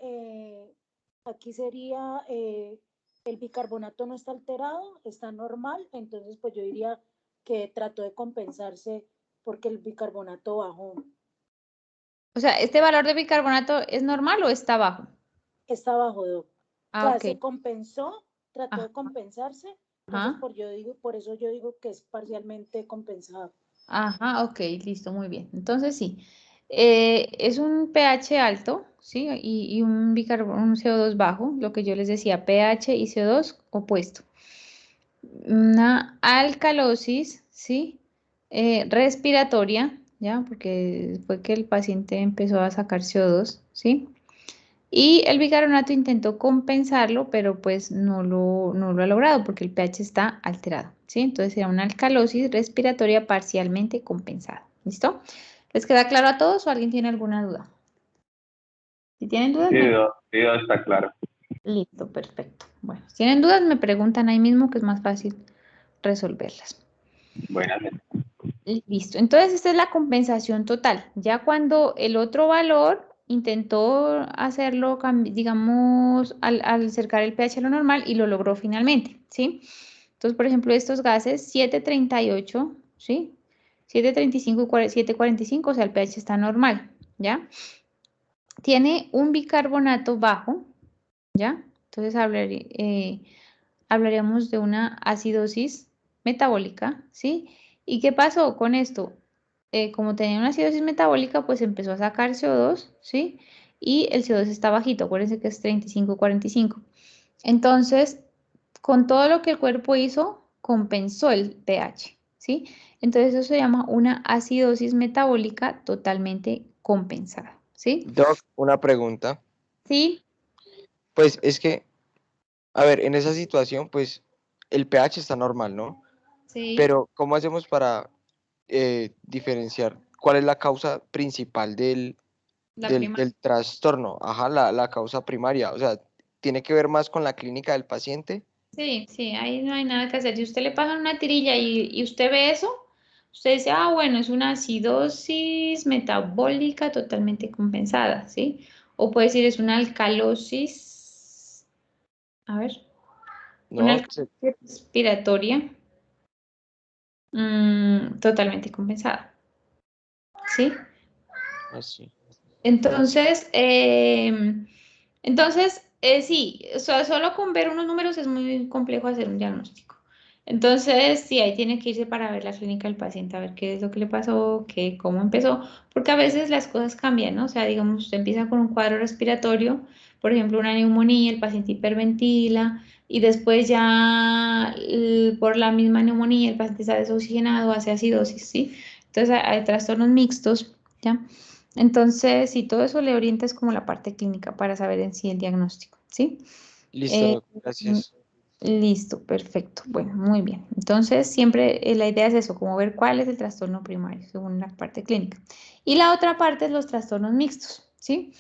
aquí sería el bicarbonato no está alterado, está normal, entonces pues yo diría que trató de compensarse porque el bicarbonato bajó. O sea, ¿este valor de bicarbonato es normal o está bajo? Está bajo, Doc. Ah, O sea, ok. se compensó, trató de compensarse, entonces por eso yo digo que es parcialmente compensado. Ajá, ok, listo, muy bien. Entonces sí, es un pH alto, ¿sí? Y un un CO2 bajo, lo que yo les decía, pH y CO2 opuesto. Una alcalosis, ¿sí? Respiratoria, ¿ya? Porque fue que el paciente empezó a sacar CO2, ¿sí? Y el bicarbonato intentó compensarlo, pero pues no lo ha logrado porque el pH está alterado, ¿sí? Entonces será una alcalosis respiratoria parcialmente compensada, ¿listo? ¿Les queda claro a todos o alguien tiene alguna duda? Si tienen dudas, Sí, está claro. Listo, perfecto. Bueno, si tienen dudas, me preguntan ahí mismo que es más fácil resolverlas. Buenas. Listo, entonces esta es la compensación total. Ya cuando el otro valor intentó hacerlo, digamos, al acercar el pH a lo normal y lo logró finalmente, ¿sí? Entonces, por ejemplo, estos gases 738, ¿sí? 735 y 745, o sea, el pH está normal, ¿ya? Tiene un bicarbonato bajo, ¿ya? Entonces hablaríamos de una acidosis metabólica, ¿sí? ¿Y qué pasó con esto? Como tenía una acidosis metabólica, pues empezó a sacar CO2, ¿sí? Y el CO2 está bajito, acuérdense que es 35-45. Entonces, con todo lo que el cuerpo hizo, compensó el pH, ¿sí? Entonces eso se llama una acidosis metabólica totalmente compensada, ¿sí? Doc, una pregunta. Sí, Pues es que, a ver, en esa situación, pues el pH está normal, ¿no? sí. Pero ¿cómo hacemos para diferenciar cuál es la causa principal del trastorno? Ajá, la causa primaria. O sea, ¿tiene que ver más con la clínica del paciente? Sí, ahí no hay nada que hacer. Si usted le pasa una tirilla y usted ve eso, usted dice, ah, bueno, es una acidosis metabólica totalmente compensada, ¿sí? O puede decir es una alcalosis, a ver, una No, alcalosis respiratoria totalmente compensada, ¿sí? así. Entonces, sí, o sea, solo con ver unos números es muy complejo hacer un diagnóstico. Entonces, sí, ahí tiene que irse para ver la clínica del paciente, a ver qué es lo que le pasó, cómo empezó, porque a veces las cosas cambian, ¿no? O sea, digamos, usted empieza con un cuadro respiratorio, por ejemplo, una neumonía, el paciente hiperventila, y después ya por la misma neumonía el paciente está desoxigenado, hace acidosis, ¿sí? Entonces, hay trastornos mixtos, ¿ya? Entonces, si todo eso le orienta es como la parte clínica para saber en sí el diagnóstico, ¿sí? Listo, Doc, Mm, gracias. Listo, perfecto. Bueno, muy bien. Entonces, siempre la idea es eso, como ver cuál es el trastorno primario según la parte clínica. Y la otra parte es los trastornos mixtos, ¿sí?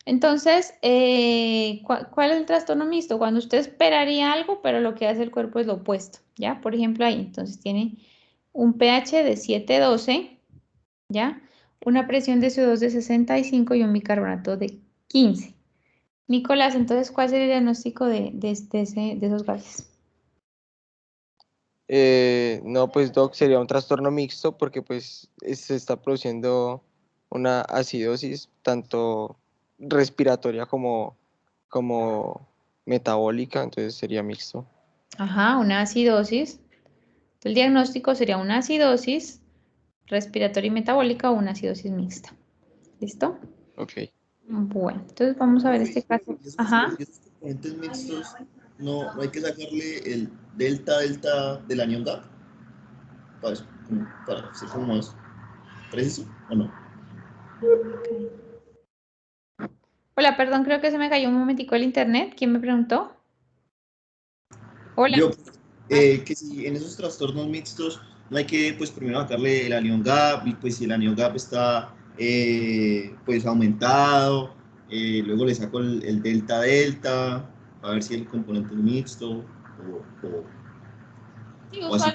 Entonces, ¿cuál es el trastorno mixto? Cuando usted esperaría algo, pero lo que hace el cuerpo es lo opuesto, ¿ya? Por ejemplo, ahí, entonces tiene un pH de 7,12, ¿ya? Una presión de CO2 de 65 y un bicarbonato de 15. Nicolás, entonces, ¿cuál sería el diagnóstico de esos gases? No, pues Doc, sería un trastorno mixto porque pues se está produciendo una acidosis tanto respiratoria como metabólica, entonces sería mixto. Ajá, una acidosis. El diagnóstico sería una acidosis respiratoria y metabólica o una acidosis mixta. ¿Listo? Ok. Bueno, entonces vamos a ver este caso. Y Ajá. esos componentes mixtos, no hay que sacarle el delta del anión GAP para ser como más preciso, ¿o no? Hola, perdón, creo que se me cayó un momentico el internet. ¿Quién me preguntó? Hola. Yo, que si en esos trastornos mixtos no hay que, pues, primero sacarle el anión GAP, y pues si el anión GAP está, pues, aumentado, luego le saco el delta, a ver si el componente es mixto, Sí, o así.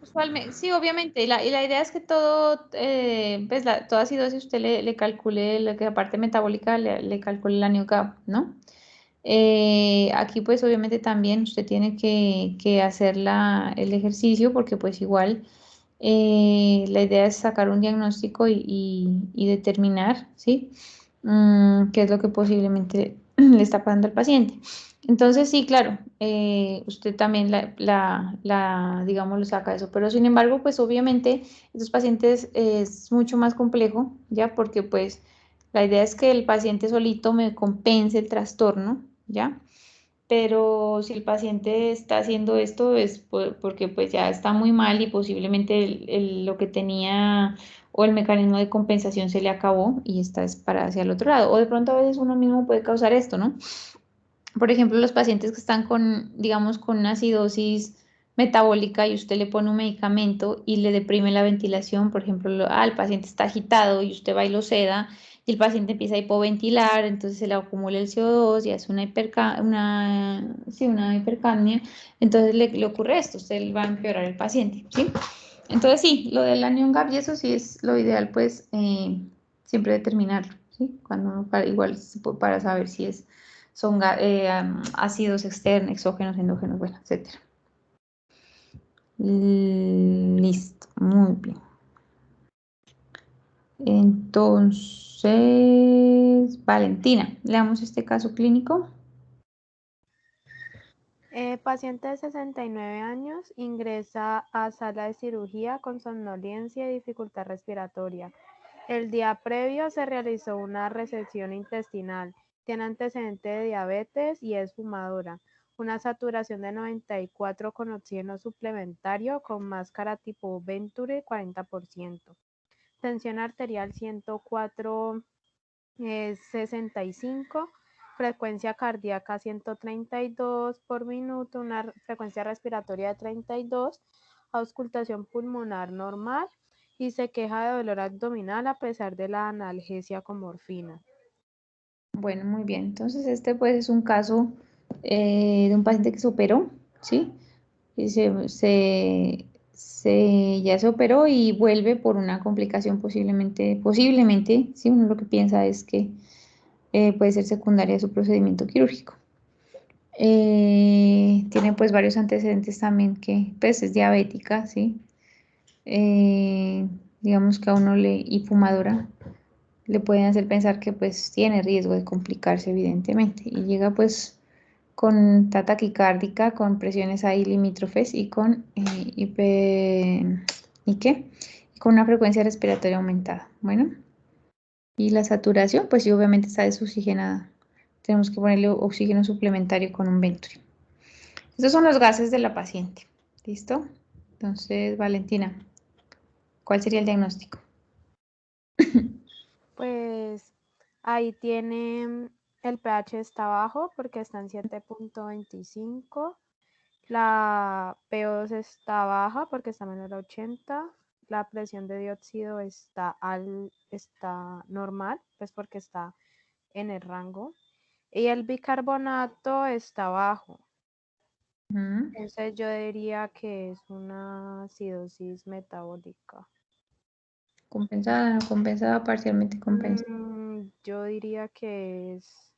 usualmente, sí, obviamente, y la idea es que todo, pues toda acidosis usted le calcule, la parte metabólica le calcule la NEOCAP, ¿no? Aquí pues obviamente también usted tiene que hacer el ejercicio porque pues igual la idea es sacar un diagnóstico y determinar, ¿sí? Qué es lo que posiblemente le está pasando al paciente. Entonces, sí, claro, usted también digamos, lo saca eso, pero sin embargo, pues obviamente estos pacientes es mucho más complejo, ¿ya? Porque pues la idea es que el paciente solito me compense el trastorno, ¿ya? Pero si el paciente está haciendo esto es porque pues ya está muy mal y posiblemente lo que tenía o el mecanismo de compensación se le acabó y está es para hacia el otro lado. O de pronto a veces uno mismo puede causar esto, ¿no? Por ejemplo, los pacientes que están con, digamos, con una acidosis metabólica y usted le pone un medicamento y le deprime la ventilación, por ejemplo, el paciente está agitado y usted va y lo seda y el paciente empieza a hipoventilar, entonces se le acumula el CO2 y hace una hipercapnia, entonces le ocurre esto, usted va a empeorar el paciente, ¿sí? Entonces sí, lo del anion gap y eso sí es lo ideal, pues siempre determinarlo, ¿sí? Cuando igual para saber si son ácidos externos, exógenos, endógenos, bueno, etcétera. Listo, muy bien. Entonces, Valentina, leamos este caso clínico. Paciente de 69 años ingresa a sala de cirugía con somnolencia y dificultad respiratoria. El día previo se realizó una resección intestinal. Tiene antecedente de diabetes y es fumadora. Una saturación de 94 con oxígeno suplementario con máscara tipo Venturi 40%. Tensión arterial 104/65. Frecuencia cardíaca 132 por minuto, una frecuencia respiratoria de 32, auscultación pulmonar normal y se queja de dolor abdominal a pesar de la analgesia con morfina. Bueno, muy bien. Entonces, este pues es un caso de un paciente que se operó, ¿sí? Y ya se operó y vuelve por una complicación posiblemente, sí, uno lo que piensa es que puede ser secundaria a su procedimiento quirúrgico. Tiene pues varios antecedentes también que pues es diabética, ¿sí? Digamos que a uno y fumadora le pueden hacer pensar que pues tiene riesgo de complicarse evidentemente y llega pues con taquicárdica, con presiones ahí limítrofes y con ¿y qué? Con una frecuencia respiratoria aumentada. Bueno, y la saturación pues sí obviamente está desoxigenada. Tenemos que ponerle oxígeno suplementario con un Venturi. Estos son los gases de la paciente. ¿Listo? Entonces, Valentina, ¿cuál sería el diagnóstico? Pues ahí tiene, el pH está bajo porque está en 7.25. La PO2 está baja porque está menor a 80. La presión de dióxido está normal, pues porque está en el rango. Y el bicarbonato está bajo. Entonces yo diría que es una acidosis metabólica. ¿Compensada, no compensada, parcialmente compensada? Yo diría que es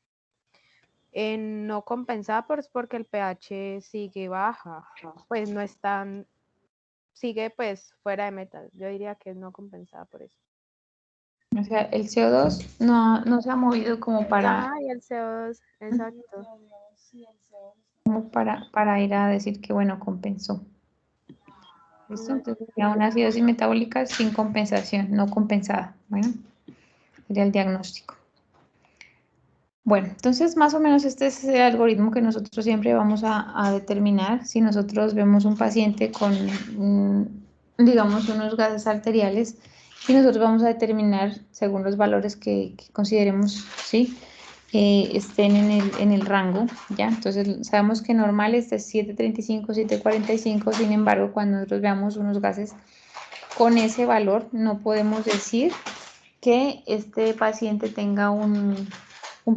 no compensada porque el pH sigue baja. Pues no es tan, sigue pues fuera de metas. Yo diría que es no compensada por eso. O sea, el CO2 no se ha movido como para... Y el CO2, exacto. Como para ir a decir que, bueno, compensó. ¿Listo? Entonces, sería una acidosis metabólica sin compensación, no compensada. Bueno, sería el diagnóstico. Bueno, entonces más o menos este es el algoritmo que nosotros siempre vamos a determinar. Si nosotros vemos un paciente con, digamos, unos gases arteriales, y nosotros vamos a determinar según los valores que consideremos, ¿sí? Estén en el rango, ¿ya? Entonces sabemos que normal es de 735, 745, sin embargo, cuando nosotros veamos unos gases con ese valor, no podemos decir que este paciente tenga un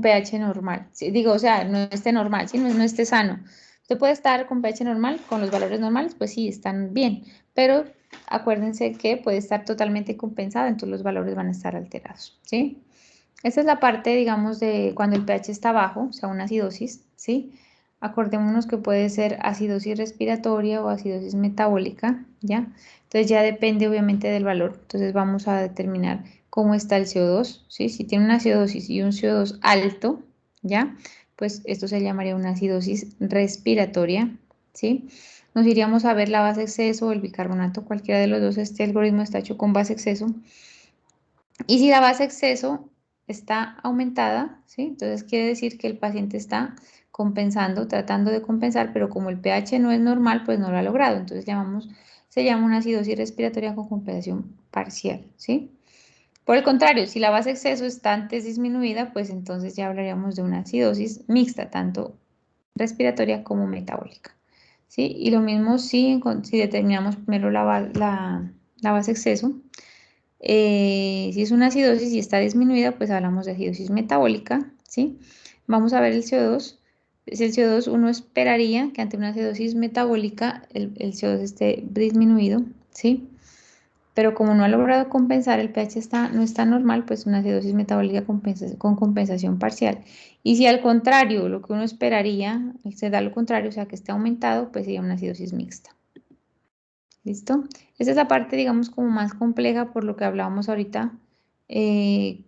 pH normal. ¿Sí? Digo, o sea, no esté normal, ¿sí? No esté sano. Usted puede estar con pH normal, con los valores normales, pues sí, están bien, pero acuérdense que puede estar totalmente compensado, entonces los valores van a estar alterados, ¿sí? Esta es la parte, digamos, de cuando el pH está bajo, o sea, una acidosis, ¿sí? Acordémonos que puede ser acidosis respiratoria o acidosis metabólica, ¿ya? Entonces ya depende obviamente del valor. Entonces vamos a determinar cómo está el CO2, ¿sí? Si tiene una acidosis y un CO2 alto, ¿ya? Pues esto se llamaría una acidosis respiratoria, ¿sí? Nos iríamos a ver la base exceso o el bicarbonato, cualquiera de los dos. Este algoritmo está hecho con base exceso. Y si la base exceso está aumentada, ¿sí? Entonces quiere decir que el paciente está compensando, tratando de compensar, pero como el pH no es normal, pues no lo ha logrado. Entonces se llama una acidosis respiratoria con compensación parcial, ¿sí? Por el contrario, si la base exceso está antes disminuida, pues entonces ya hablaríamos de una acidosis mixta, tanto respiratoria como metabólica, ¿sí? Y lo mismo si determinamos primero la base exceso. Si es una acidosis y está disminuida, pues hablamos de acidosis metabólica, ¿sí? Vamos a ver el CO2. Si el CO2 uno esperaría que ante una acidosis metabólica el CO2 esté disminuido, ¿sí? Pero como no ha logrado compensar, el pH no está normal, pues una acidosis metabólica con compensación parcial. Y si al contrario, lo que uno esperaría, se da lo contrario, o sea que esté aumentado, pues sería una acidosis mixta. ¿Listo? Esa es la parte, digamos, como más compleja por lo que hablábamos ahorita,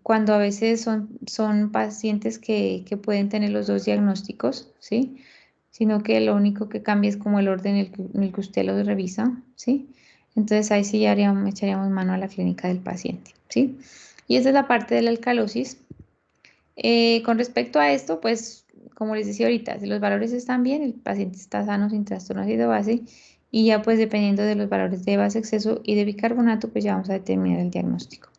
cuando a veces son pacientes que pueden tener los dos diagnósticos, ¿sí? Sino que lo único que cambia es como el orden en el que usted los revisa, ¿sí? Entonces ahí sí ya echaríamos mano a la clínica del paciente, ¿sí? Y esa es la parte de la alcalosis. Con respecto a esto, pues, como les decía ahorita, si los valores están bien, el paciente está sano sin trastorno ácido base, y ya pues dependiendo de los valores de base exceso y de bicarbonato, pues ya vamos a determinar el diagnóstico.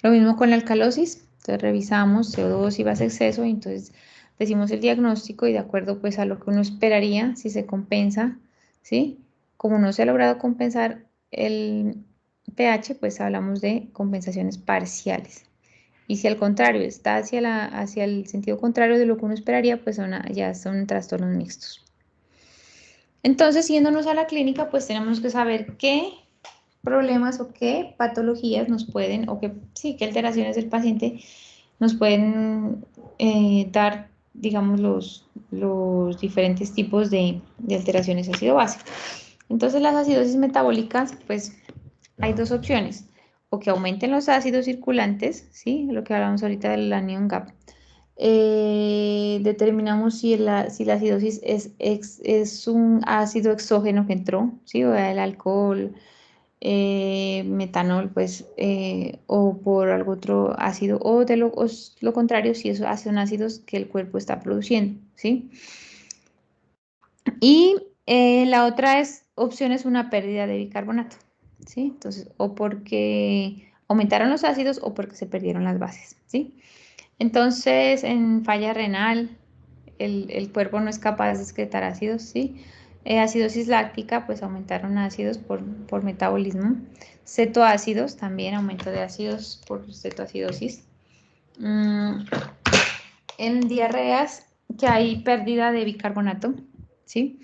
Lo mismo con la alcalosis, entonces revisamos CO2 y base exceso, y entonces decimos el diagnóstico y de acuerdo pues a lo que uno esperaría, si se compensa, ¿sí? Como no se ha logrado compensar el pH, pues hablamos de compensaciones parciales. Y si al contrario está hacia el sentido contrario de lo que uno esperaría, pues ya son trastornos mixtos. Entonces, yéndonos a la clínica, pues tenemos que saber qué problemas o qué patologías nos pueden, o qué alteraciones del paciente nos pueden dar, digamos, los diferentes tipos de alteraciones ácido-base. Entonces, las acidosis metabólicas, pues, hay dos opciones, o que aumenten los ácidos circulantes, ¿sí? Lo que hablamos ahorita del anion gap. Determinamos si la acidosis es un ácido exógeno que entró, ¿sí? O el alcohol, metanol, pues, o por algún otro ácido, o de lo contrario, si esos son ácidos que el cuerpo está produciendo, ¿sí? Y la otra opción es una pérdida de bicarbonato, ¿sí? Entonces, o porque aumentaron los ácidos o porque se perdieron las bases, ¿sí? Entonces, en falla renal, el cuerpo no es capaz de excretar ácidos, ¿sí? Acidosis láctica, pues aumentaron ácidos por metabolismo. Cetoácidos, también aumento de ácidos por cetoacidosis. En diarreas, que hay pérdida de bicarbonato, ¿sí?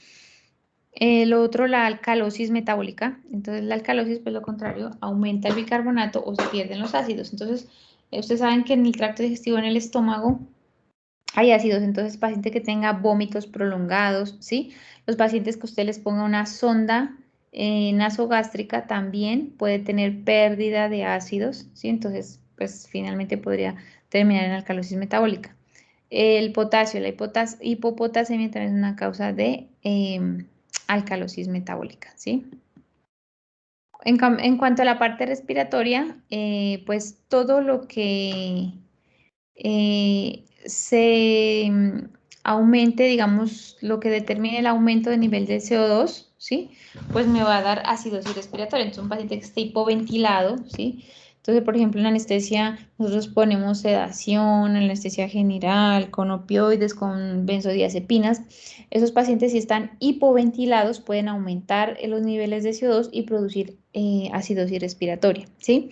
Lo otro, la alcalosis metabólica. Entonces, la alcalosis, pues lo contrario, aumenta el bicarbonato o se pierden los ácidos. Entonces, ustedes saben que en el tracto digestivo, en el estómago, hay ácidos. Entonces, paciente que tenga vómitos prolongados, ¿sí? Los pacientes que usted les ponga una sonda nasogástrica también puede tener pérdida de ácidos, ¿sí? Entonces, pues finalmente podría terminar en alcalosis metabólica. El potasio, la hipopotasemia también es una causa de alcalosis metabólica, ¿sí? En cuanto a la parte respiratoria, pues todo lo que se aumente, digamos, lo que determine el aumento de nivel de CO2, ¿sí? Pues me va a dar acidosis respiratoria. Entonces, un paciente que esté hipoventilado, ¿sí? Entonces, por ejemplo, en anestesia, nosotros ponemos sedación, anestesia general, con opioides, con benzodiazepinas. Esos pacientes, si están hipoventilados, pueden aumentar los niveles de CO2 y producir acidosis respiratoria, ¿sí?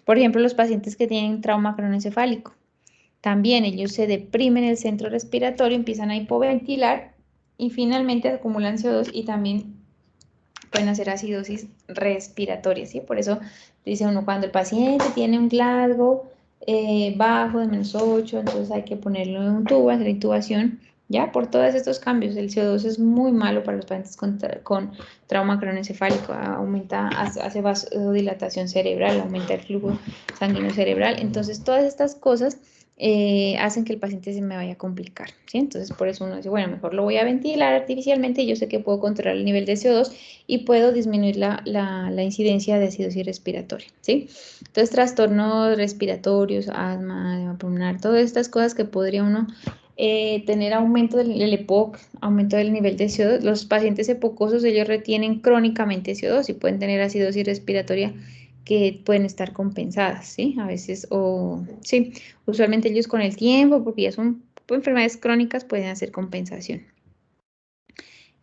Por ejemplo, los pacientes que tienen trauma craneoencefálico, también ellos se deprimen el centro respiratorio, empiezan a hipoventilar y finalmente acumulan CO2 y también pueden hacer acidosis respiratoria, ¿sí? Por eso dice uno, cuando el paciente tiene un Glasgow bajo de -8, entonces hay que ponerlo en un tubo, hacer intubación, ¿ya? Por todos estos cambios, el CO2 es muy malo para los pacientes con trauma craneoencefálico, hace vasodilatación cerebral, aumenta el flujo sanguíneo cerebral, entonces todas estas cosas hacen que el paciente se me vaya a complicar, ¿sí? Entonces, por eso uno dice, bueno, mejor lo voy a ventilar artificialmente y yo sé que puedo controlar el nivel de CO2 y puedo disminuir la incidencia de acidosis respiratoria, ¿sí? Entonces, trastornos respiratorios, asma, edema pulmonar, todas estas cosas que podría uno tener aumento del EPOC, aumento del nivel de CO2. Los pacientes epocosos, ellos retienen crónicamente CO2 y pueden tener acidosis respiratoria que pueden estar compensadas, ¿sí? A veces, sí, usualmente ellos con el tiempo, porque ya son enfermedades crónicas, pueden hacer compensación.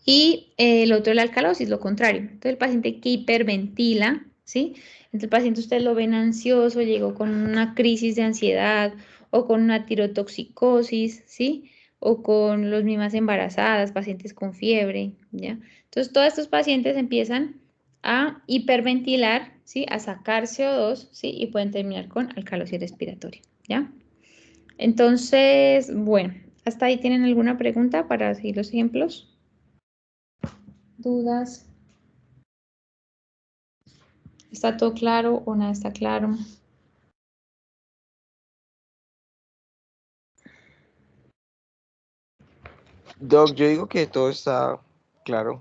Y el otro, la alcalosis, lo contrario. Entonces, el paciente que hiperventila, ¿sí? Entonces, el paciente ustedes lo ven ansioso, llegó con una crisis de ansiedad o con una tirotoxicosis, ¿sí? O con los mismas embarazadas, pacientes con fiebre, ¿ya? Entonces, todos estos pacientes empiezan a hiperventilar, ¿sí? A sacar CO2, ¿sí? Y pueden terminar con alcalosis respiratoria, ¿ya? Entonces, bueno, ¿hasta ahí tienen alguna pregunta para seguir los ejemplos? ¿Dudas? ¿Está todo claro o nada está claro? Doc, yo digo que todo está claro.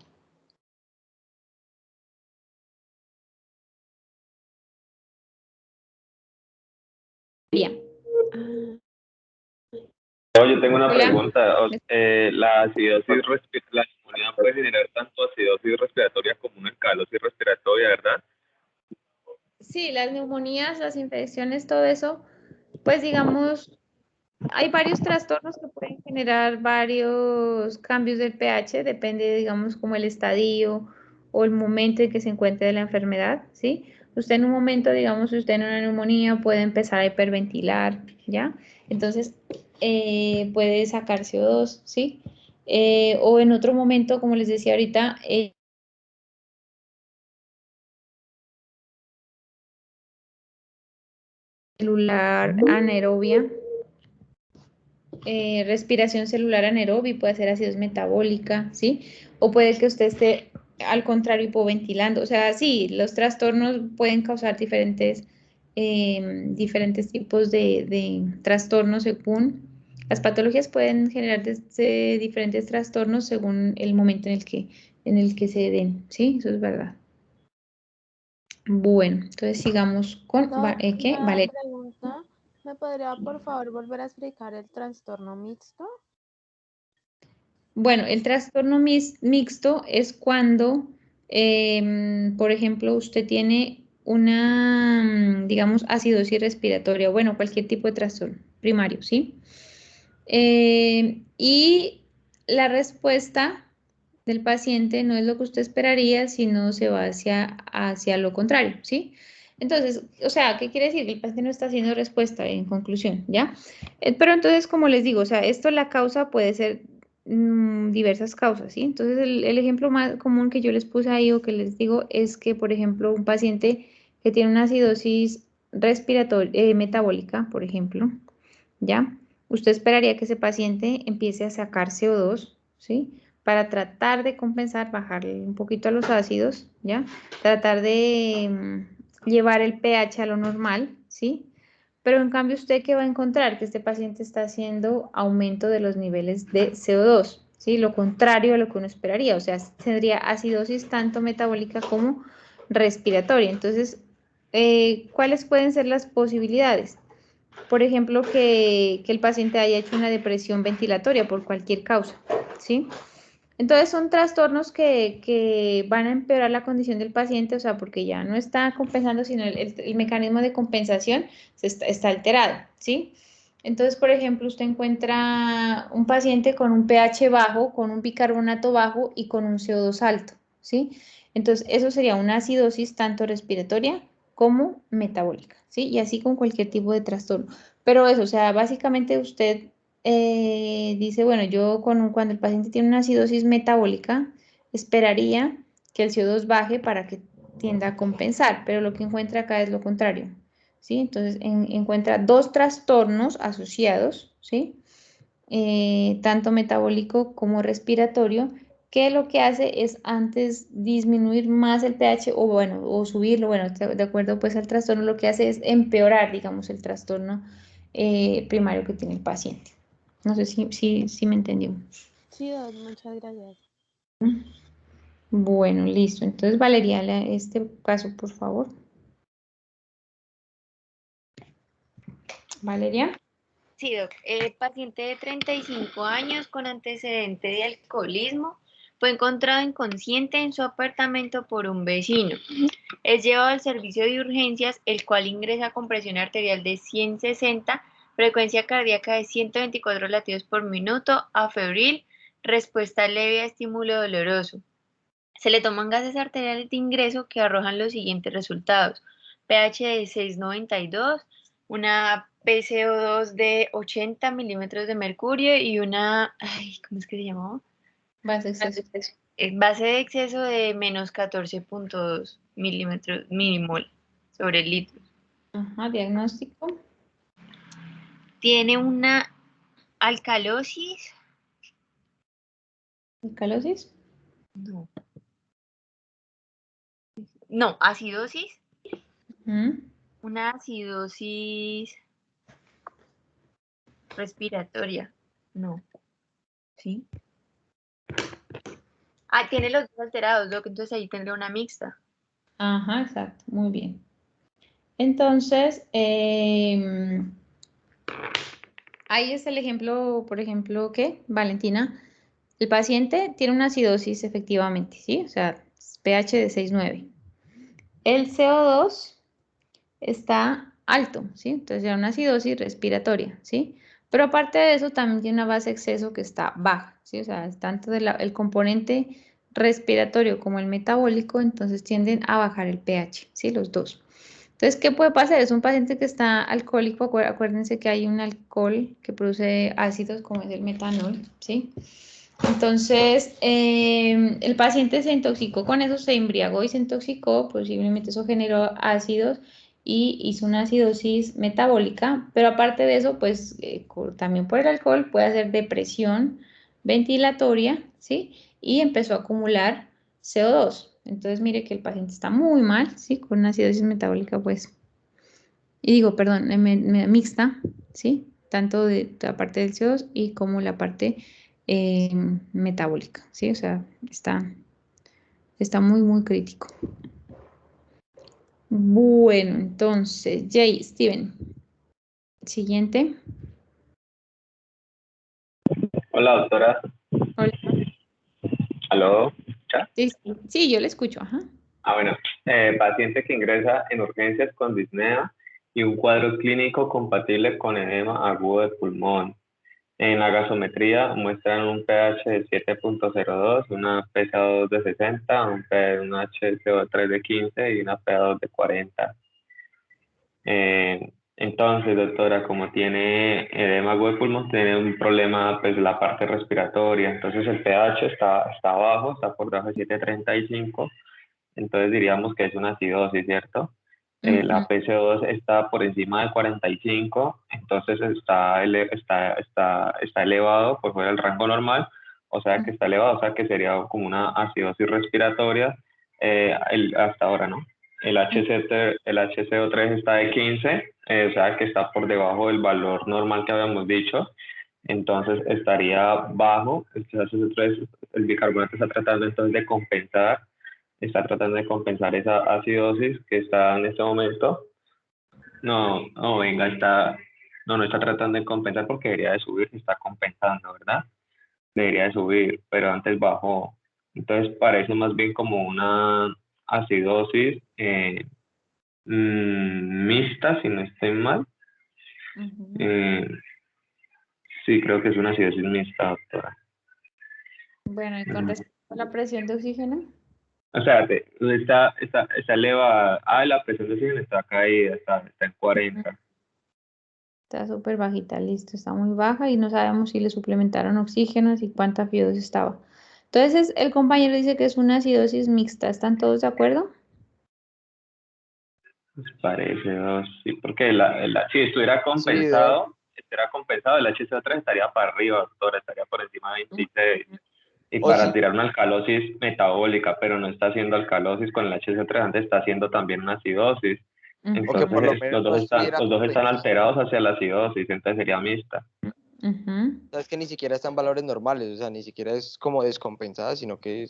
Bien. Yo tengo una pregunta. La acidosis la neumonía puede generar tanto acidosis respiratoria como una alcalosis respiratoria, ¿verdad? Sí, las neumonías, las infecciones, todo eso, pues digamos, hay varios trastornos que pueden generar varios cambios del pH, depende, digamos, como el estadio o el momento en que se encuentre la enfermedad, ¿sí? Usted en un momento, digamos, si usted en una neumonía puede empezar a hiperventilar, ¿ya? Entonces, puede sacar CO2, ¿sí? o en otro momento, como les decía ahorita, celular anaerobia, respiración celular anaerobia, puede ser acidosis metabólica, ¿sí? O puede que usted esté al contrario hipoventilando. O sea, sí, los trastornos pueden causar diferentes tipos de trastornos según las patologías pueden generar diferentes trastornos según el momento en el que se den, ¿sí? Eso es verdad. Bueno, entonces sigamos con ¿qué? Vale. Pregunta, ¿me podría por favor volver a explicar el trastorno mixto? Bueno, el trastorno mixto es cuando, por ejemplo, usted tiene una, digamos, acidosis respiratoria, bueno, cualquier tipo de trastorno primario, ¿sí? Y la respuesta del paciente no es lo que usted esperaría, sino se va hacia lo contrario, ¿sí? Entonces, o sea, ¿qué quiere decir? El paciente no está haciendo respuesta en conclusión, ¿ya? Pero entonces, como les digo, o sea, esto la causa puede ser diversas causas, ¿sí? Entonces, el ejemplo más común que yo les puse ahí o que les digo es que, por ejemplo, un paciente que tiene una acidosis respiratoria, metabólica, por ejemplo, ¿ya? Usted esperaría que ese paciente empiece a sacar CO2, ¿sí? Para tratar de compensar, bajarle un poquito a los ácidos, ¿ya? Tratar de llevar el pH a lo normal, ¿sí? Pero en cambio, ¿usted qué va a encontrar? Que este paciente está haciendo aumento de los niveles de CO2, ¿sí? Lo contrario a lo que uno esperaría, o sea, tendría acidosis tanto metabólica como respiratoria. Entonces, ¿cuáles pueden ser las posibilidades? Por ejemplo, que el paciente haya hecho una depresión ventilatoria por cualquier causa, ¿sí? Entonces son trastornos que van a empeorar la condición del paciente, o sea, porque ya no está compensando, sino el mecanismo de compensación está alterado, ¿sí? Entonces, por ejemplo, usted encuentra un paciente con un pH bajo, con un bicarbonato bajo y con un CO2 alto, ¿sí? Entonces, eso sería una acidosis tanto respiratoria como metabólica, ¿sí? Y así con cualquier tipo de trastorno. Pero eso, o sea, básicamente usted dice, bueno, yo cuando el paciente tiene una acidosis metabólica, esperaría que el CO2 baje para que tienda a compensar, pero lo que encuentra acá es lo contrario, ¿sí? Entonces encuentra dos trastornos asociados, ¿sí? Tanto metabólico como respiratorio, que lo que hace es antes disminuir más el pH o bueno, o subirlo, bueno, de acuerdo pues al trastorno, lo que hace es empeorar, digamos, el trastorno primario que tiene el paciente. No sé si me entendió. Sí, muchas gracias. Bueno, listo. Entonces, Valeria, este caso, por favor. Valeria. Sí, doc. Paciente de 35 años con antecedente de alcoholismo fue encontrado inconsciente en su apartamento por un vecino. Es llevado al servicio de urgencias, el cual ingresa con presión arterial de 160, frecuencia cardíaca de 124 latidos por minuto, afebril, respuesta leve a estímulo doloroso. Se le toman gases arteriales de ingreso que arrojan los siguientes resultados: pH de 6,92, una PCO2 de 80 milímetros de mercurio y una, ¿cómo es que se llamaba? Base de exceso. Base de exceso de menos 14,2 milímetros milimol sobre el litro. Ajá, diagnóstico. Tiene una alcalosis. ¿Alcalosis? No. No, acidosis. Una acidosis respiratoria. No. ¿Sí? Ah, tiene los dos alterados, Doc, entonces ahí tendría una mixta. Ajá, exacto, muy bien. Entonces, ahí es el ejemplo, por ejemplo, que, Valentina, el paciente tiene una acidosis efectivamente, ¿sí? O sea, pH de 6,9. El CO2 está alto, ¿sí? Entonces ya una acidosis respiratoria, ¿sí? Pero aparte de eso también tiene una base de exceso que está baja, ¿sí? O sea, es tanto el componente respiratorio como el metabólico, entonces tienden a bajar el pH, ¿sí? Los dos. Entonces, ¿qué puede pasar? Es un paciente que está alcohólico, acuérdense que hay un alcohol que produce ácidos como es el metanol, ¿sí? Entonces, el paciente se intoxicó con eso, se embriagó y se intoxicó, posiblemente eso generó ácidos y hizo una acidosis metabólica, pero aparte de eso, pues también por el alcohol puede hacer depresión ventilatoria, ¿sí? Y empezó a acumular CO2. Entonces, mire que el paciente está muy mal, ¿sí? Con una acidosis metabólica, pues, y digo, perdón, mixta, ¿sí? Tanto de la parte del CO2 y como la parte metabólica, ¿sí? O sea, está muy, muy crítico. Bueno, entonces, Jay, Steven. Siguiente. Hola, doctora. Hola. ¿Aló? ¿Ya? Sí, yo le escucho, ajá. Bueno, paciente que ingresa en urgencias con disnea y un cuadro clínico compatible con edema agudo de pulmón. En la gasometría muestran un pH de 7.02, una PaO2 de 60, un HCO3 de 15 y una PaO2 de 40. Entonces, doctora, como tiene edema agudo de pulmón, tiene un problema, pues, la parte respiratoria. Entonces, el pH está bajo, está por debajo de 7.35. Entonces, diríamos que es una acidosis, ¿cierto? La PCO2 está por encima de 45, entonces está elevado por fuera del rango normal, o sea que está elevado, o sea que sería como una acidosis respiratoria hasta ahora, ¿no? El HCO3 está de 15, o sea que está por debajo del valor normal que habíamos dicho, entonces estaría bajo. El HCO3, el bicarbonato está tratando entonces de compensar esa acidosis que está en este momento. No está tratando de compensar porque debería de subir, se está compensando, ¿verdad? Debería de subir, pero antes bajó. Entonces parece más bien como una acidosis mixta, si no estoy mal. Sí, creo que es una acidosis mixta, doctora. Bueno, y con respecto a la presión de oxígeno. O sea, está elevada. La presión de oxígeno está caída, está en 40. Está súper bajita, listo, está muy baja y no sabemos si le suplementaron oxígeno y cuánta acidosis estaba. Entonces, el compañero dice que es una acidosis mixta. ¿Están todos de acuerdo? Pues parece, sí, porque si estuviera compensado, el HCO3 estaría para arriba, doctora, estaría por encima de 26. Y para tirar una alcalosis metabólica, pero no está haciendo alcalosis con el HCO3, antes está haciendo también una acidosis. Entonces, por lo menos los dos están alterados hacia la acidosis, entonces sería mixta. Es que ni siquiera están valores normales, o sea, ni siquiera es como descompensada, sino que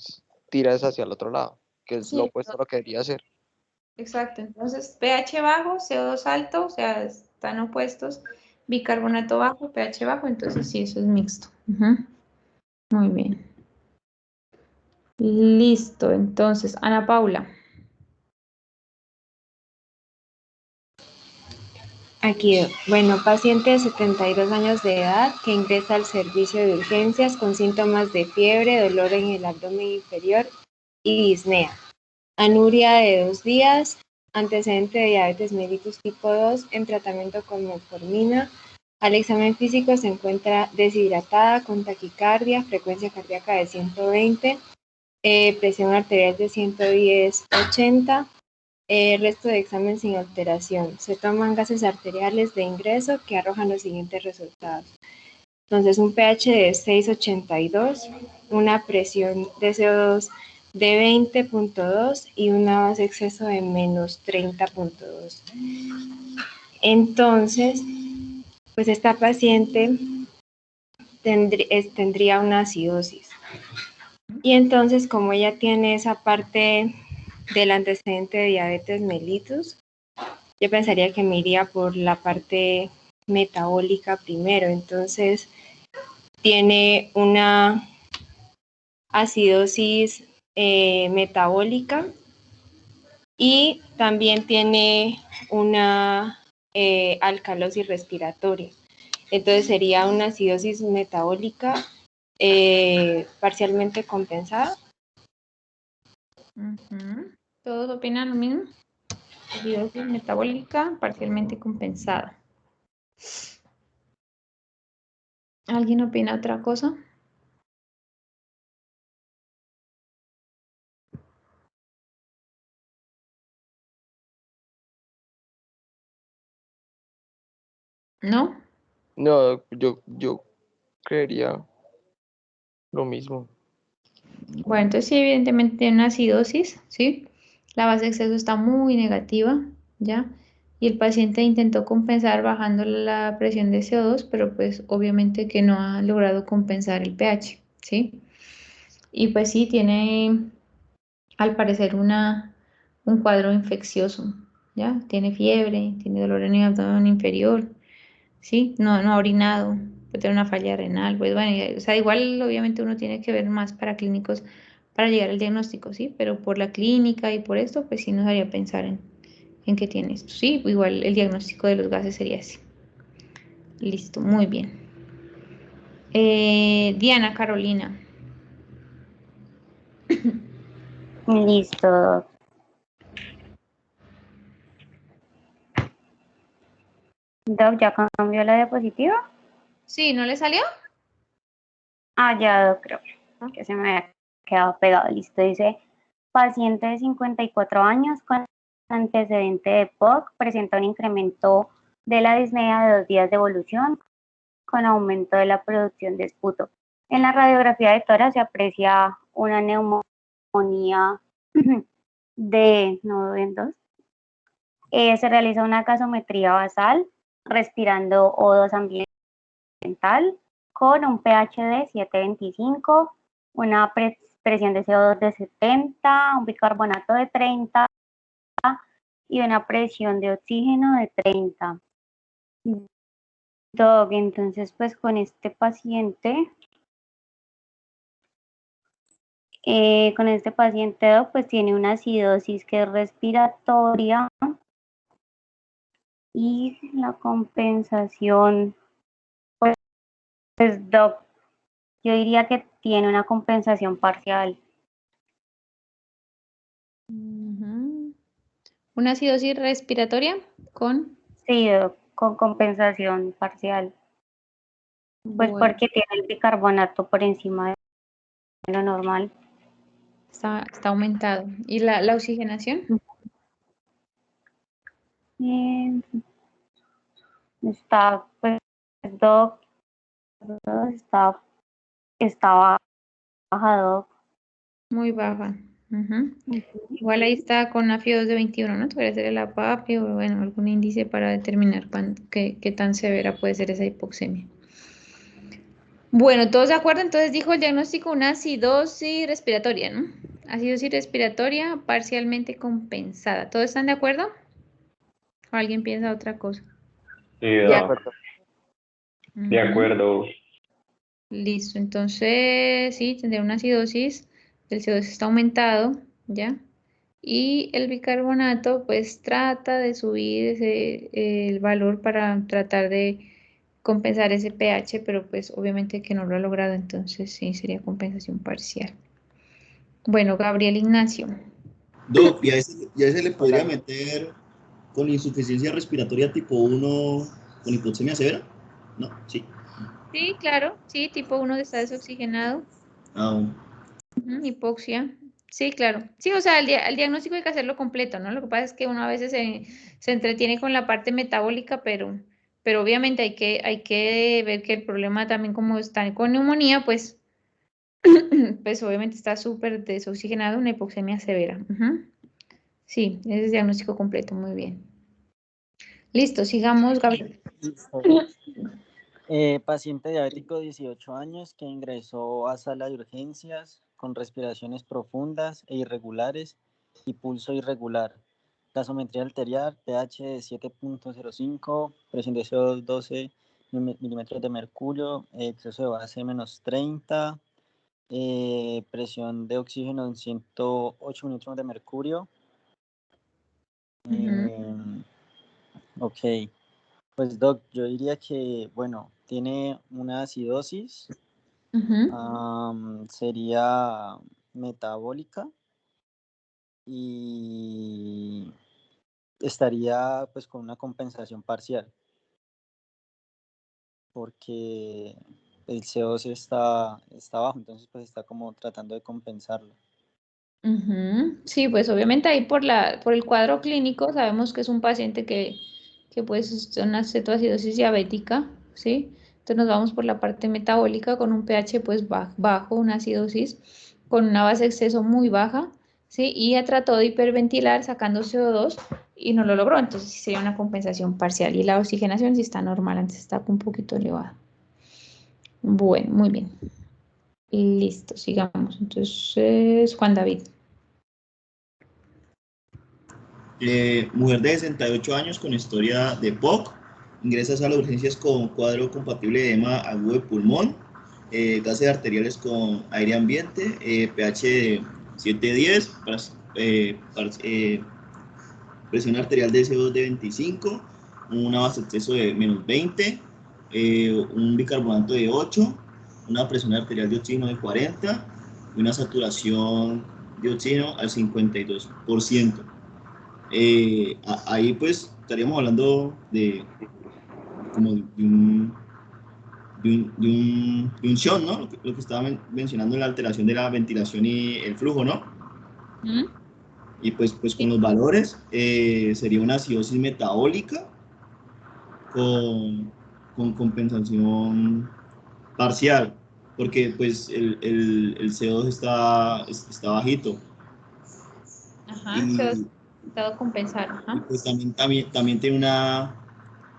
tiras hacia el otro lado, que es lo opuesto a lo que debería ser. Exacto, entonces pH bajo, CO2 alto, o sea, están opuestos, bicarbonato bajo, pH bajo, entonces sí, eso es mixto. Muy bien. Listo, entonces, Ana Paula. Aquí, bueno, paciente de 72 años de edad que ingresa al servicio de urgencias con síntomas de fiebre, dolor en el abdomen inferior y disnea. Anuria de 2 días, antecedente de diabetes mellitus tipo 2 en tratamiento con metformina. Al examen físico se encuentra deshidratada con taquicardia, frecuencia cardíaca de 120, presión arterial de 110/80. Resto de examen sin alteración. Se toman gases arteriales de ingreso que arrojan los siguientes resultados. Entonces, un pH de 6.82, una presión de CO2 de 20.2 y una base exceso de menos 30.2. Entonces, pues esta paciente tendría una acidosis. Y entonces, como ella tiene esa parte del antecedente de diabetes mellitus, yo pensaría que me iría por la parte metabólica primero. Entonces, tiene una acidosis metabólica y también tiene una alcalosis respiratoria. Entonces, sería una acidosis metabólica parcialmente compensada. ¿Todos opinan lo mismo? Acidosis metabólica parcialmente compensada. ¿Alguien opina otra cosa? ¿No? No, yo creería lo mismo. Bueno, entonces sí, evidentemente tiene una acidosis, ¿sí? La base de exceso está muy negativa, ¿ya? Y el paciente intentó compensar bajando la presión de CO2, pero pues obviamente que no ha logrado compensar el pH, ¿sí? Y pues sí, tiene al parecer un cuadro infeccioso, ¿ya? Tiene fiebre, tiene dolor en el abdomen inferior, ¿sí? No ha orinado, puede tener una falla renal, pues bueno, o sea, igual obviamente uno tiene que ver más para clínicos para llegar al diagnóstico, ¿sí? Pero por la clínica y por esto, pues sí nos haría pensar en qué tiene esto, ¿sí? Igual el diagnóstico de los gases sería ese. Listo, muy bien. Diana Carolina. Listo. Doc, ¿ya cambió la diapositiva? Sí, ¿no le salió? Ah, ya, Doc, creo que se me había quedado pegado. Listo, dice, paciente de 54 años con antecedente de POC presenta un incremento de la disnea de 2 días de evolución con aumento de la producción de esputo. En la radiografía de tórax se aprecia una neumonía de nodo en 2. Se realiza una gasometría basal respirando O2 ambiental con un pH de 7.25, una presión de CO2 de 70, un bicarbonato de 30 y una presión de oxígeno de 30. Doc, entonces pues con este paciente, Doc, pues tiene una acidosis que es respiratoria y la compensación, pues Doc, yo diría que tiene una compensación parcial. ¿Una acidosis respiratoria con? Sí, Doc, con compensación parcial. Pues Bueno, porque tiene el bicarbonato por encima de lo normal. está aumentado. ¿Y la oxigenación? Está, pues, Doc, está baja, Doc. Muy baja. Igual ahí está con AFI2 de 21, ¿no? Podría ser el APAPI o bueno, algún índice para determinar qué tan severa puede ser esa hipoxemia. Bueno, ¿todos de acuerdo? Entonces dijo el diagnóstico una acidosis respiratoria, ¿no? Acidosis respiratoria parcialmente compensada. ¿Todos están de acuerdo? ¿O alguien piensa otra cosa? Sí, De acuerdo. De acuerdo. Listo, entonces sí, tendría una acidosis, el CO2 está aumentado, ¿ya? Y el bicarbonato pues trata de subir el valor para tratar de compensar ese pH, pero pues obviamente que no lo ha logrado, entonces sí, sería compensación parcial. Bueno, Gabriel Ignacio. Doc, ¿y a ese le podría meter con insuficiencia respiratoria tipo 1 con hipoxemia severa? No, sí. Sí, claro, sí, tipo 1 que está desoxigenado. Hipoxia. Sí, claro. Sí, o sea, el diagnóstico hay que hacerlo completo, ¿no? Lo que pasa es que uno a veces se entretiene con la parte metabólica, pero obviamente hay que ver que el problema también como está con neumonía, pues, pues obviamente está súper desoxigenado, una hipoxemia severa. Sí, ese es diagnóstico completo, muy bien. Listo, sigamos, Gabriel. Paciente diabético de 18 años que ingresó a sala de urgencias con respiraciones profundas e irregulares y pulso irregular. Gasometría arterial, pH de 7.05, presión de CO2 12 milímetros de mercurio, exceso de base menos 30, presión de oxígeno en 108 milímetros de mercurio. Ok, pues Doc, yo diría que, bueno, tiene una acidosis, sería metabólica y estaría pues con una compensación parcial porque el CO2 está bajo, entonces pues está como tratando de compensarlo. Sí, pues obviamente ahí por el cuadro clínico sabemos que es un paciente que que pues es una cetoacidosis diabética, ¿sí? Entonces nos vamos por la parte metabólica con un pH pues bajo, una acidosis con una base de exceso muy baja, ¿sí? Y ella trató de hiperventilar sacando CO2 y no lo logró, entonces sí sería una compensación parcial. Y la oxigenación sí está normal, antes está un poquito elevada. Bueno, muy bien. Listo, sigamos. Entonces, Juan David. Mujer de 68 años con historia de POC, ingresa a sala de urgencias con cuadro compatible de edema agudo de pulmón, gases arteriales con aire ambiente, pH de 710, presión arterial de CO2 de 25, una base de exceso de -20, un bicarbonato de 8, una presión arterial de oxígeno de 40 y una saturación de oxígeno al 52%. Ahí pues estaríamos hablando de como de un shock, ¿no? Lo que estaba mencionando, la alteración de la ventilación y el flujo, ¿no? Y pues con los valores sería una acidosis metabólica con compensación parcial, porque pues el CO2 está bajito. Ajá, CO2 está compensado. Ajá. Y pues también tiene una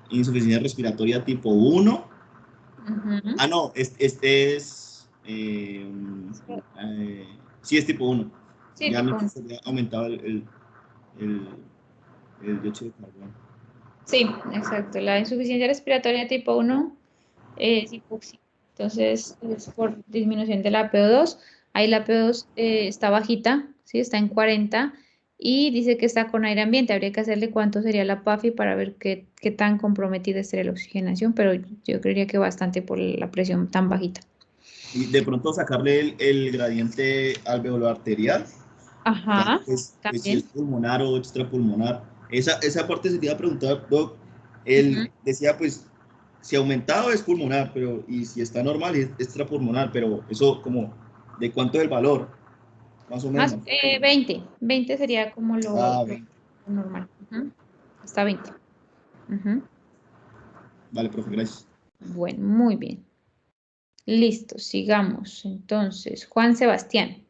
insuficiencia respiratoria tipo 1. Ah, no, este es... sí, es tipo 1. Sí, Ya tipo 1. se ha aumentado el dióxido de carbono. Sí, exacto. La insuficiencia respiratoria tipo 1 es hipoxia. Entonces, es por disminución de la PO2. Ahí la PO2 está bajita, ¿sí? Está en 40 y dice que está con aire ambiente. Habría que hacerle cuánto sería la PAFI para ver qué tan comprometida estaría la oxigenación, pero yo creería que bastante por la presión tan bajita. Y de pronto sacarle el gradiente alveolar arterial. Ajá, Pues si también. es pulmonar o extrapulmonar. Esa parte se te iba a preguntar, Doc. Él decía, pues, si aumentado es pulmonar, pero y si está normal es extrapulmonar, pero eso como, ¿de cuánto es el valor? Más o menos. Más 20. 20 sería como lo normal. Hasta 20. Vale, profe, gracias. Bueno, muy bien. Listo, sigamos. Entonces, Juan Sebastián.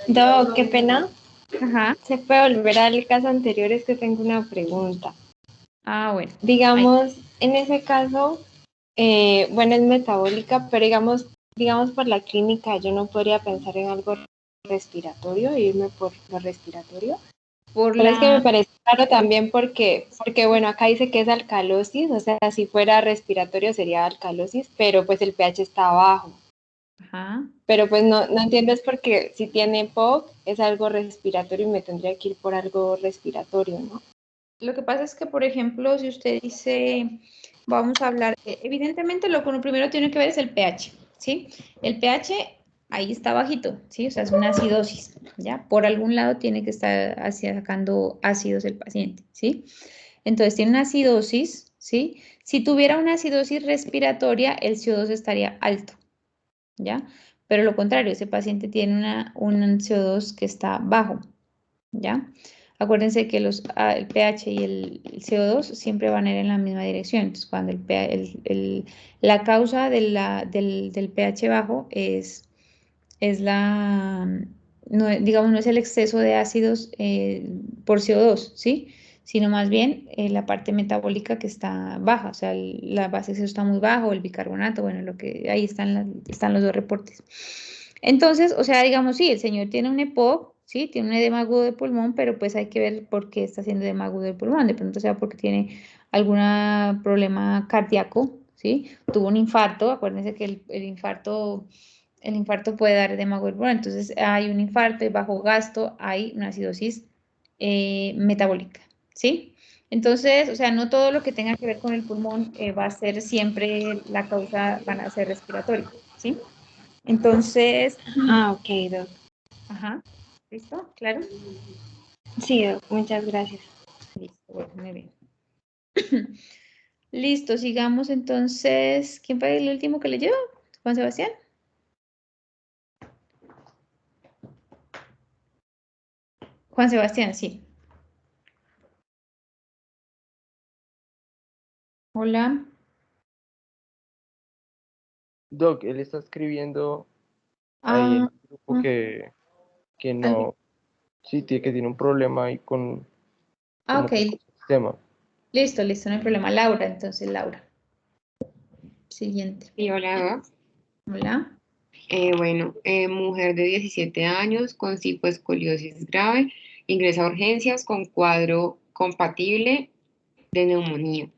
Doc, qué pena. Ajá. ¿Se puede volver al caso anterior? Es que tengo una pregunta. Ah, bueno. Digamos, en ese caso, bueno, es metabólica, pero digamos por la clínica, yo no podría pensar en algo respiratorio, irme por lo respiratorio. Pero es que me parece claro también porque, bueno, acá dice que es alcalosis, o sea, si fuera respiratorio sería alcalosis, pero pues el pH está bajo. Ajá. Pero pues no entiendo, es porque si tiene POC es algo respiratorio y me tendría que ir por algo respiratorio, ¿no? Lo que pasa es que, por ejemplo, si usted dice, vamos a hablar, evidentemente lo que uno primero tiene que ver es el pH, ¿sí? El pH ahí está bajito, ¿sí? O sea, es una acidosis, ¿ya? Por algún lado tiene que estar sacando ácidos el paciente, ¿sí? Entonces tiene una acidosis, ¿sí? Si tuviera una acidosis respiratoria, el CO2 estaría alto, ¿ya? Pero lo contrario, ese paciente tiene un CO2 que está bajo, ¿ya? Acuérdense que el pH y el CO2 siempre van a ir en la misma dirección. Entonces, cuando la causa del pH bajo digamos, no es el exceso de ácidos por CO2, ¿sí? Sino más bien la parte metabólica que está baja, o sea, la base de exceso está muy bajo, el bicarbonato, bueno, ahí están los dos reportes. Entonces, o sea, digamos, sí, el señor tiene un EPOC, sí, tiene un edema agudo de pulmón, pero pues hay que ver por qué está haciendo edema agudo de pulmón. De pronto sea porque tiene algún problema cardíaco, ¿sí? Tuvo un infarto, acuérdense que el infarto puede dar edema agudo de pulmón. Entonces hay un infarto, hay bajo gasto, hay una acidosis metabólica, ¿sí? Entonces, o sea, no todo lo que tenga que ver con el pulmón va a ser siempre la causa, van a ser respiratoria, ¿sí? Entonces... ok, Doc. Ajá. ¿Listo? ¿Claro? Sí, Doc, muchas gracias. Listo, bueno, muy bien. Listo, sigamos entonces. ¿Quién fue el último que leyó? ¿Juan Sebastián? Juan Sebastián, sí. Hola. Doc, él está escribiendo ahí en el grupo que no, sí, que tiene un problema ahí con Ok, el sistema. listo, no hay problema. Laura, entonces, Laura. Siguiente. Y hola, Hola. bueno, mujer de 17 años con cifoescoliosis grave, ingresa a urgencias con cuadro compatible de neumonía.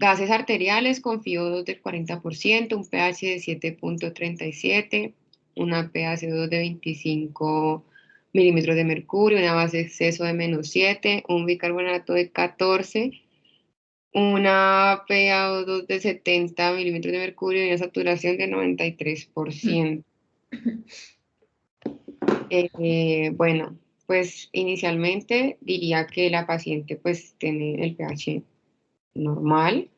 Gases arteriales con FiO2 del 40%, un pH de 7.37, una PaCO2 de 25 milímetros de mercurio, una base de exceso de -7, un bicarbonato de 14, una PaO2 de 70 milímetros de mercurio y una saturación de 93%. Bueno, pues inicialmente diría que la paciente pues tiene el pH normal.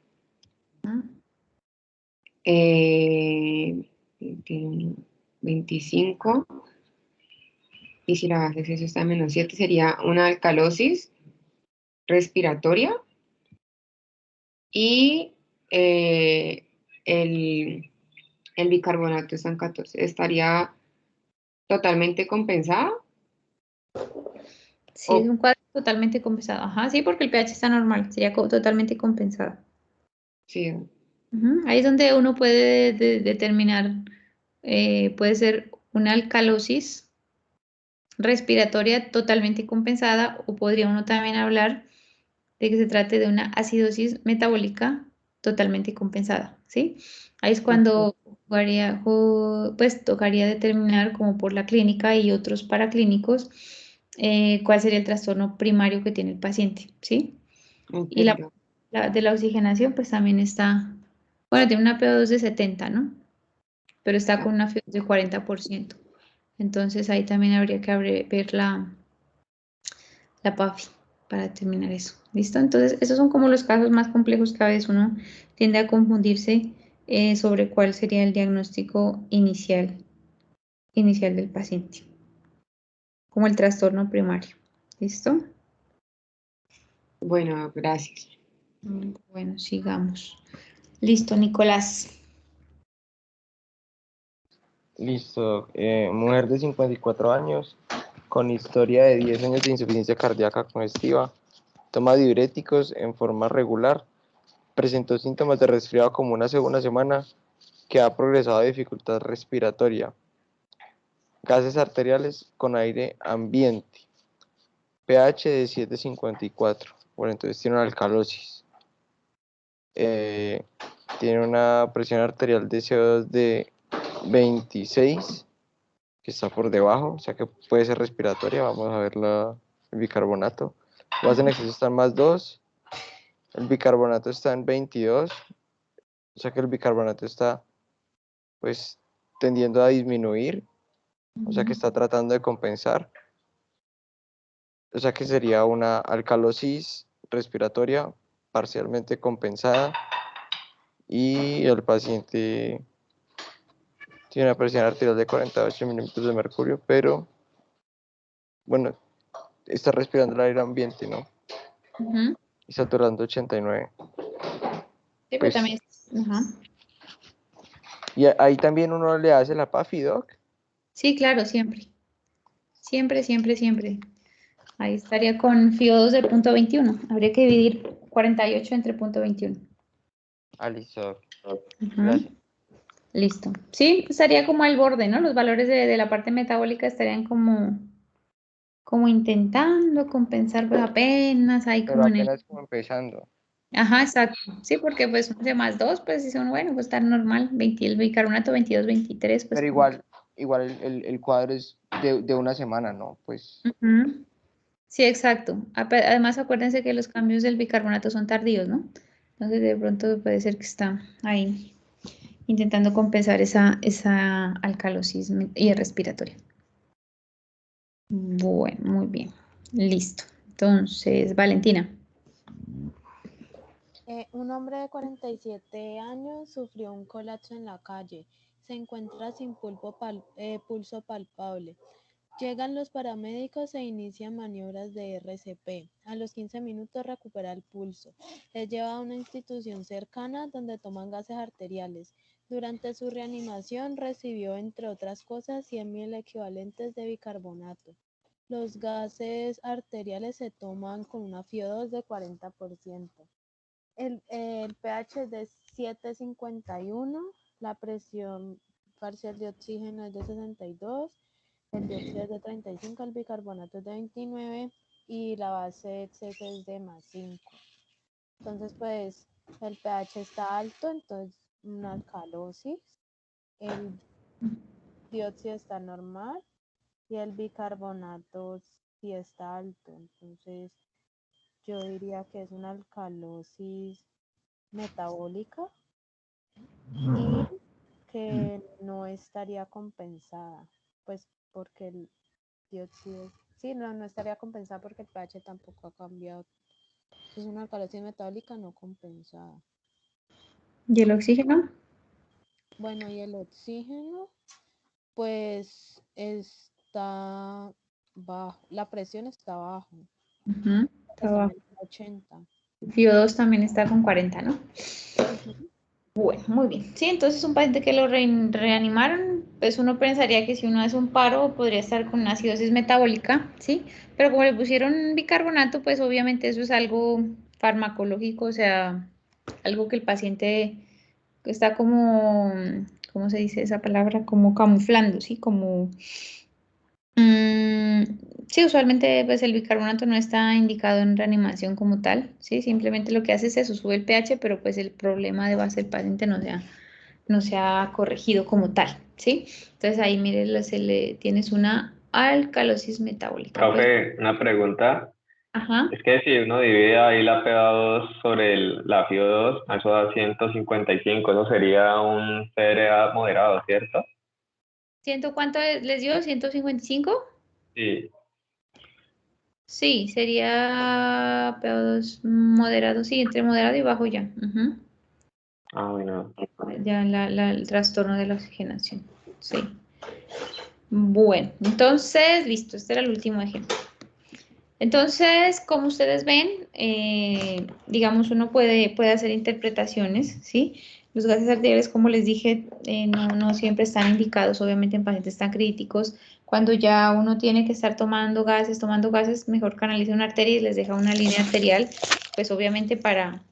25, y si la base de exceso está en -7 sería una alcalosis respiratoria y el bicarbonato está en 14. ¿Estaría totalmente compensada? Sí, es un cuadro totalmente compensado. Ajá, sí, porque el pH está normal, sería totalmente compensado. Sí. Ahí es donde uno puede determinar, puede ser una alcalosis respiratoria totalmente compensada, o podría uno también hablar de que se trate de una acidosis metabólica totalmente compensada, ¿sí? Ahí es cuando pues tocaría determinar, como por la clínica y otros paraclínicos, cuál sería el trastorno primario que tiene el paciente, ¿sí? Y de la oxigenación, pues también está, bueno, tiene una PO2 de 70, ¿no? Pero está con una FiO2 de 40%. Entonces ahí también habría que ver la PAFI para determinar eso. ¿Listo? Entonces, esos son como los casos más complejos que a veces uno tiende a confundirse sobre cuál sería el diagnóstico inicial del paciente, como el trastorno primario. ¿Listo? Bueno, gracias. Bueno, sigamos. Listo, Nicolás. Listo. Mujer de 54 años con historia de 10 años de insuficiencia cardíaca congestiva, toma diuréticos en forma regular, presentó síntomas de resfriado como una segunda semana que ha progresado a dificultad respiratoria, gases arteriales con aire ambiente, pH de 7.54, bueno, entonces tiene una alcalosis, tiene una presión arterial de CO2 de 26, que está por debajo, o sea que puede ser respiratoria. Vamos a ver el bicarbonato. Base en exceso está en +2, el bicarbonato está en 22, o sea que el bicarbonato está pues tendiendo a disminuir, o sea que está tratando de compensar, o sea que sería una alcalosis respiratoria parcialmente compensada, y el paciente tiene una presión arterial de 48 milímetros de mercurio, pero bueno, está respirando el aire ambiente, ¿no? Y saturando 89. Sí, pues, pero también. Ajá. Y ahí también uno le hace la PAFI, Doc. Sí, claro, siempre. Siempre. Ahí estaría con FiO2 de 0.21. Habría que dividir 48 entre 0.21. Listo. Gracias. Listo. Sí, estaría como al borde, ¿no? Los valores de la parte metabólica estarían como intentando compensar, pues apenas ahí Pero como en el. apenas como empezando. Ajá, exacto. Sí, porque pues de +2, pues si son, bueno, pues estar normal. El bicarbonato 22, 23, pues. Pero igual el cuadro es de una semana, ¿no? Pues. Sí, exacto. Además, acuérdense que los cambios del bicarbonato son tardíos, ¿no? Entonces, de pronto puede ser que está ahí intentando compensar esa alcalosis y respiratoria. Bueno, muy bien. Listo. Entonces, Valentina. Un hombre de 47 años sufrió un colapso en la calle. Se encuentra sin pulso palpable. Llegan los paramédicos e inician maniobras de RCP. A los 15 minutos recupera el pulso. Es llevado a una institución cercana donde toman gases arteriales. Durante su reanimación recibió, entre otras cosas, 100.000 equivalentes de bicarbonato. Los gases arteriales se toman con una FiO2 de 40%. El pH es de 7,51, la presión parcial de oxígeno es de 62, el dióxido es de 35, el bicarbonato es de 29 y la base de exceso es de +5. Entonces, pues, el pH está alto, entonces una alcalosis, el dióxido está normal y el bicarbonato sí está alto, entonces yo diría que es una alcalosis metabólica y que no estaría compensada, pues porque el dióxido, sí, no estaría compensada porque el pH tampoco ha cambiado. Es una alcalosis metabólica no compensada. ¿Y el oxígeno? Bueno, y el oxígeno, pues está bajo, la presión está bajo. Está bajo. 80. FiO2 también está con 40, ¿no? Bueno, muy bien. Sí, entonces un paciente que lo reanimaron, pues uno pensaría que si uno hace un paro podría estar con una acidosis metabólica, ¿sí? Pero como le pusieron bicarbonato, pues obviamente eso es algo farmacológico, o sea, algo que el paciente está como, ¿cómo se dice esa palabra? Como camuflando, ¿sí? Como... sí, usualmente pues el bicarbonato no está indicado en reanimación como tal, ¿sí? Simplemente lo que hace es eso, sube el pH, pero pues el problema de base del paciente no se ha corregido como tal, ¿sí? Entonces ahí, mire, tienes una alcalosis metabólica. Profe, una pregunta. Ajá. Es que si uno divide ahí la PA2 sobre la FiO2, eso da 155, eso sería un CRA moderado, ¿cierto? ¿Cuánto les dio? ¿155? Sí. Sí, sería PO2 moderado, sí, entre moderado y bajo ya. Ah, bueno. Ya el trastorno de la oxigenación, sí. Bueno, entonces, listo, este era el último ejemplo. Entonces, como ustedes ven, digamos, uno puede hacer interpretaciones, ¿sí? Los gases arteriales, como les dije, no siempre están indicados, obviamente, en pacientes tan críticos. Cuando ya uno tiene que estar tomando gases, mejor canaliza una arteria y les deja una línea arterial, pues obviamente para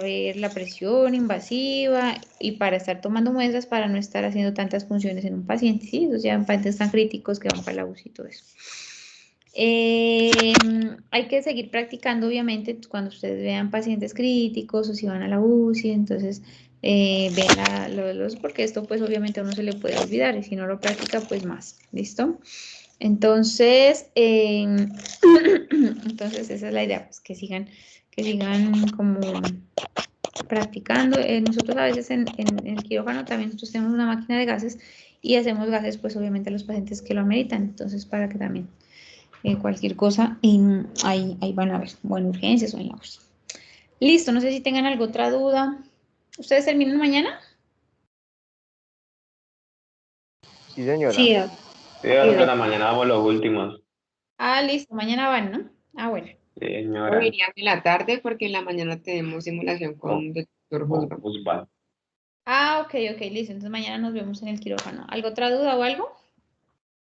ver la presión invasiva y para estar tomando muestras para no estar haciendo tantas funciones en un paciente, ¿sí? Entonces ya en pacientes tan críticos que van para la UCI y todo eso. Hay que seguir practicando, obviamente, cuando ustedes vean pacientes críticos o si van a la UCI, entonces vean porque esto pues obviamente a uno se le puede olvidar y si no lo practica pues más, ¿listo? Entonces, entonces esa es la idea, pues que sigan como practicando. Nosotros a veces en el quirófano también nosotros tenemos una máquina de gases y hacemos gases pues obviamente a los pacientes que lo ameritan, entonces para que también cualquier cosa ahí van a ver, o en urgencias o en la UCI. Listo, no sé si tengan alguna otra duda. ¿Ustedes terminan mañana? Sí, señora. Sí, Sí, hasta la mañana vamos los últimos. Ah, listo, mañana van, ¿no? Ah, bueno. Sí, señora. O irían en la tarde porque en la mañana tenemos simulación con el doctor Juzba. Ah, ok, listo. Entonces mañana nos vemos en el quirófano. ¿Algo otra duda o algo?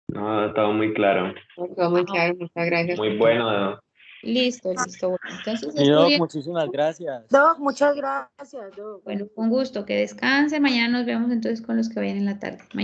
No, todo muy claro. Todo muy claro, muchas gracias. Muy bueno, ¿no? Listo. Bueno, entonces Sí, Doc, muchísimas gracias. Doc, muchas gracias, Doc. Bueno, con gusto, que descanse. Mañana nos vemos entonces con los que vayan en la tarde. Mañana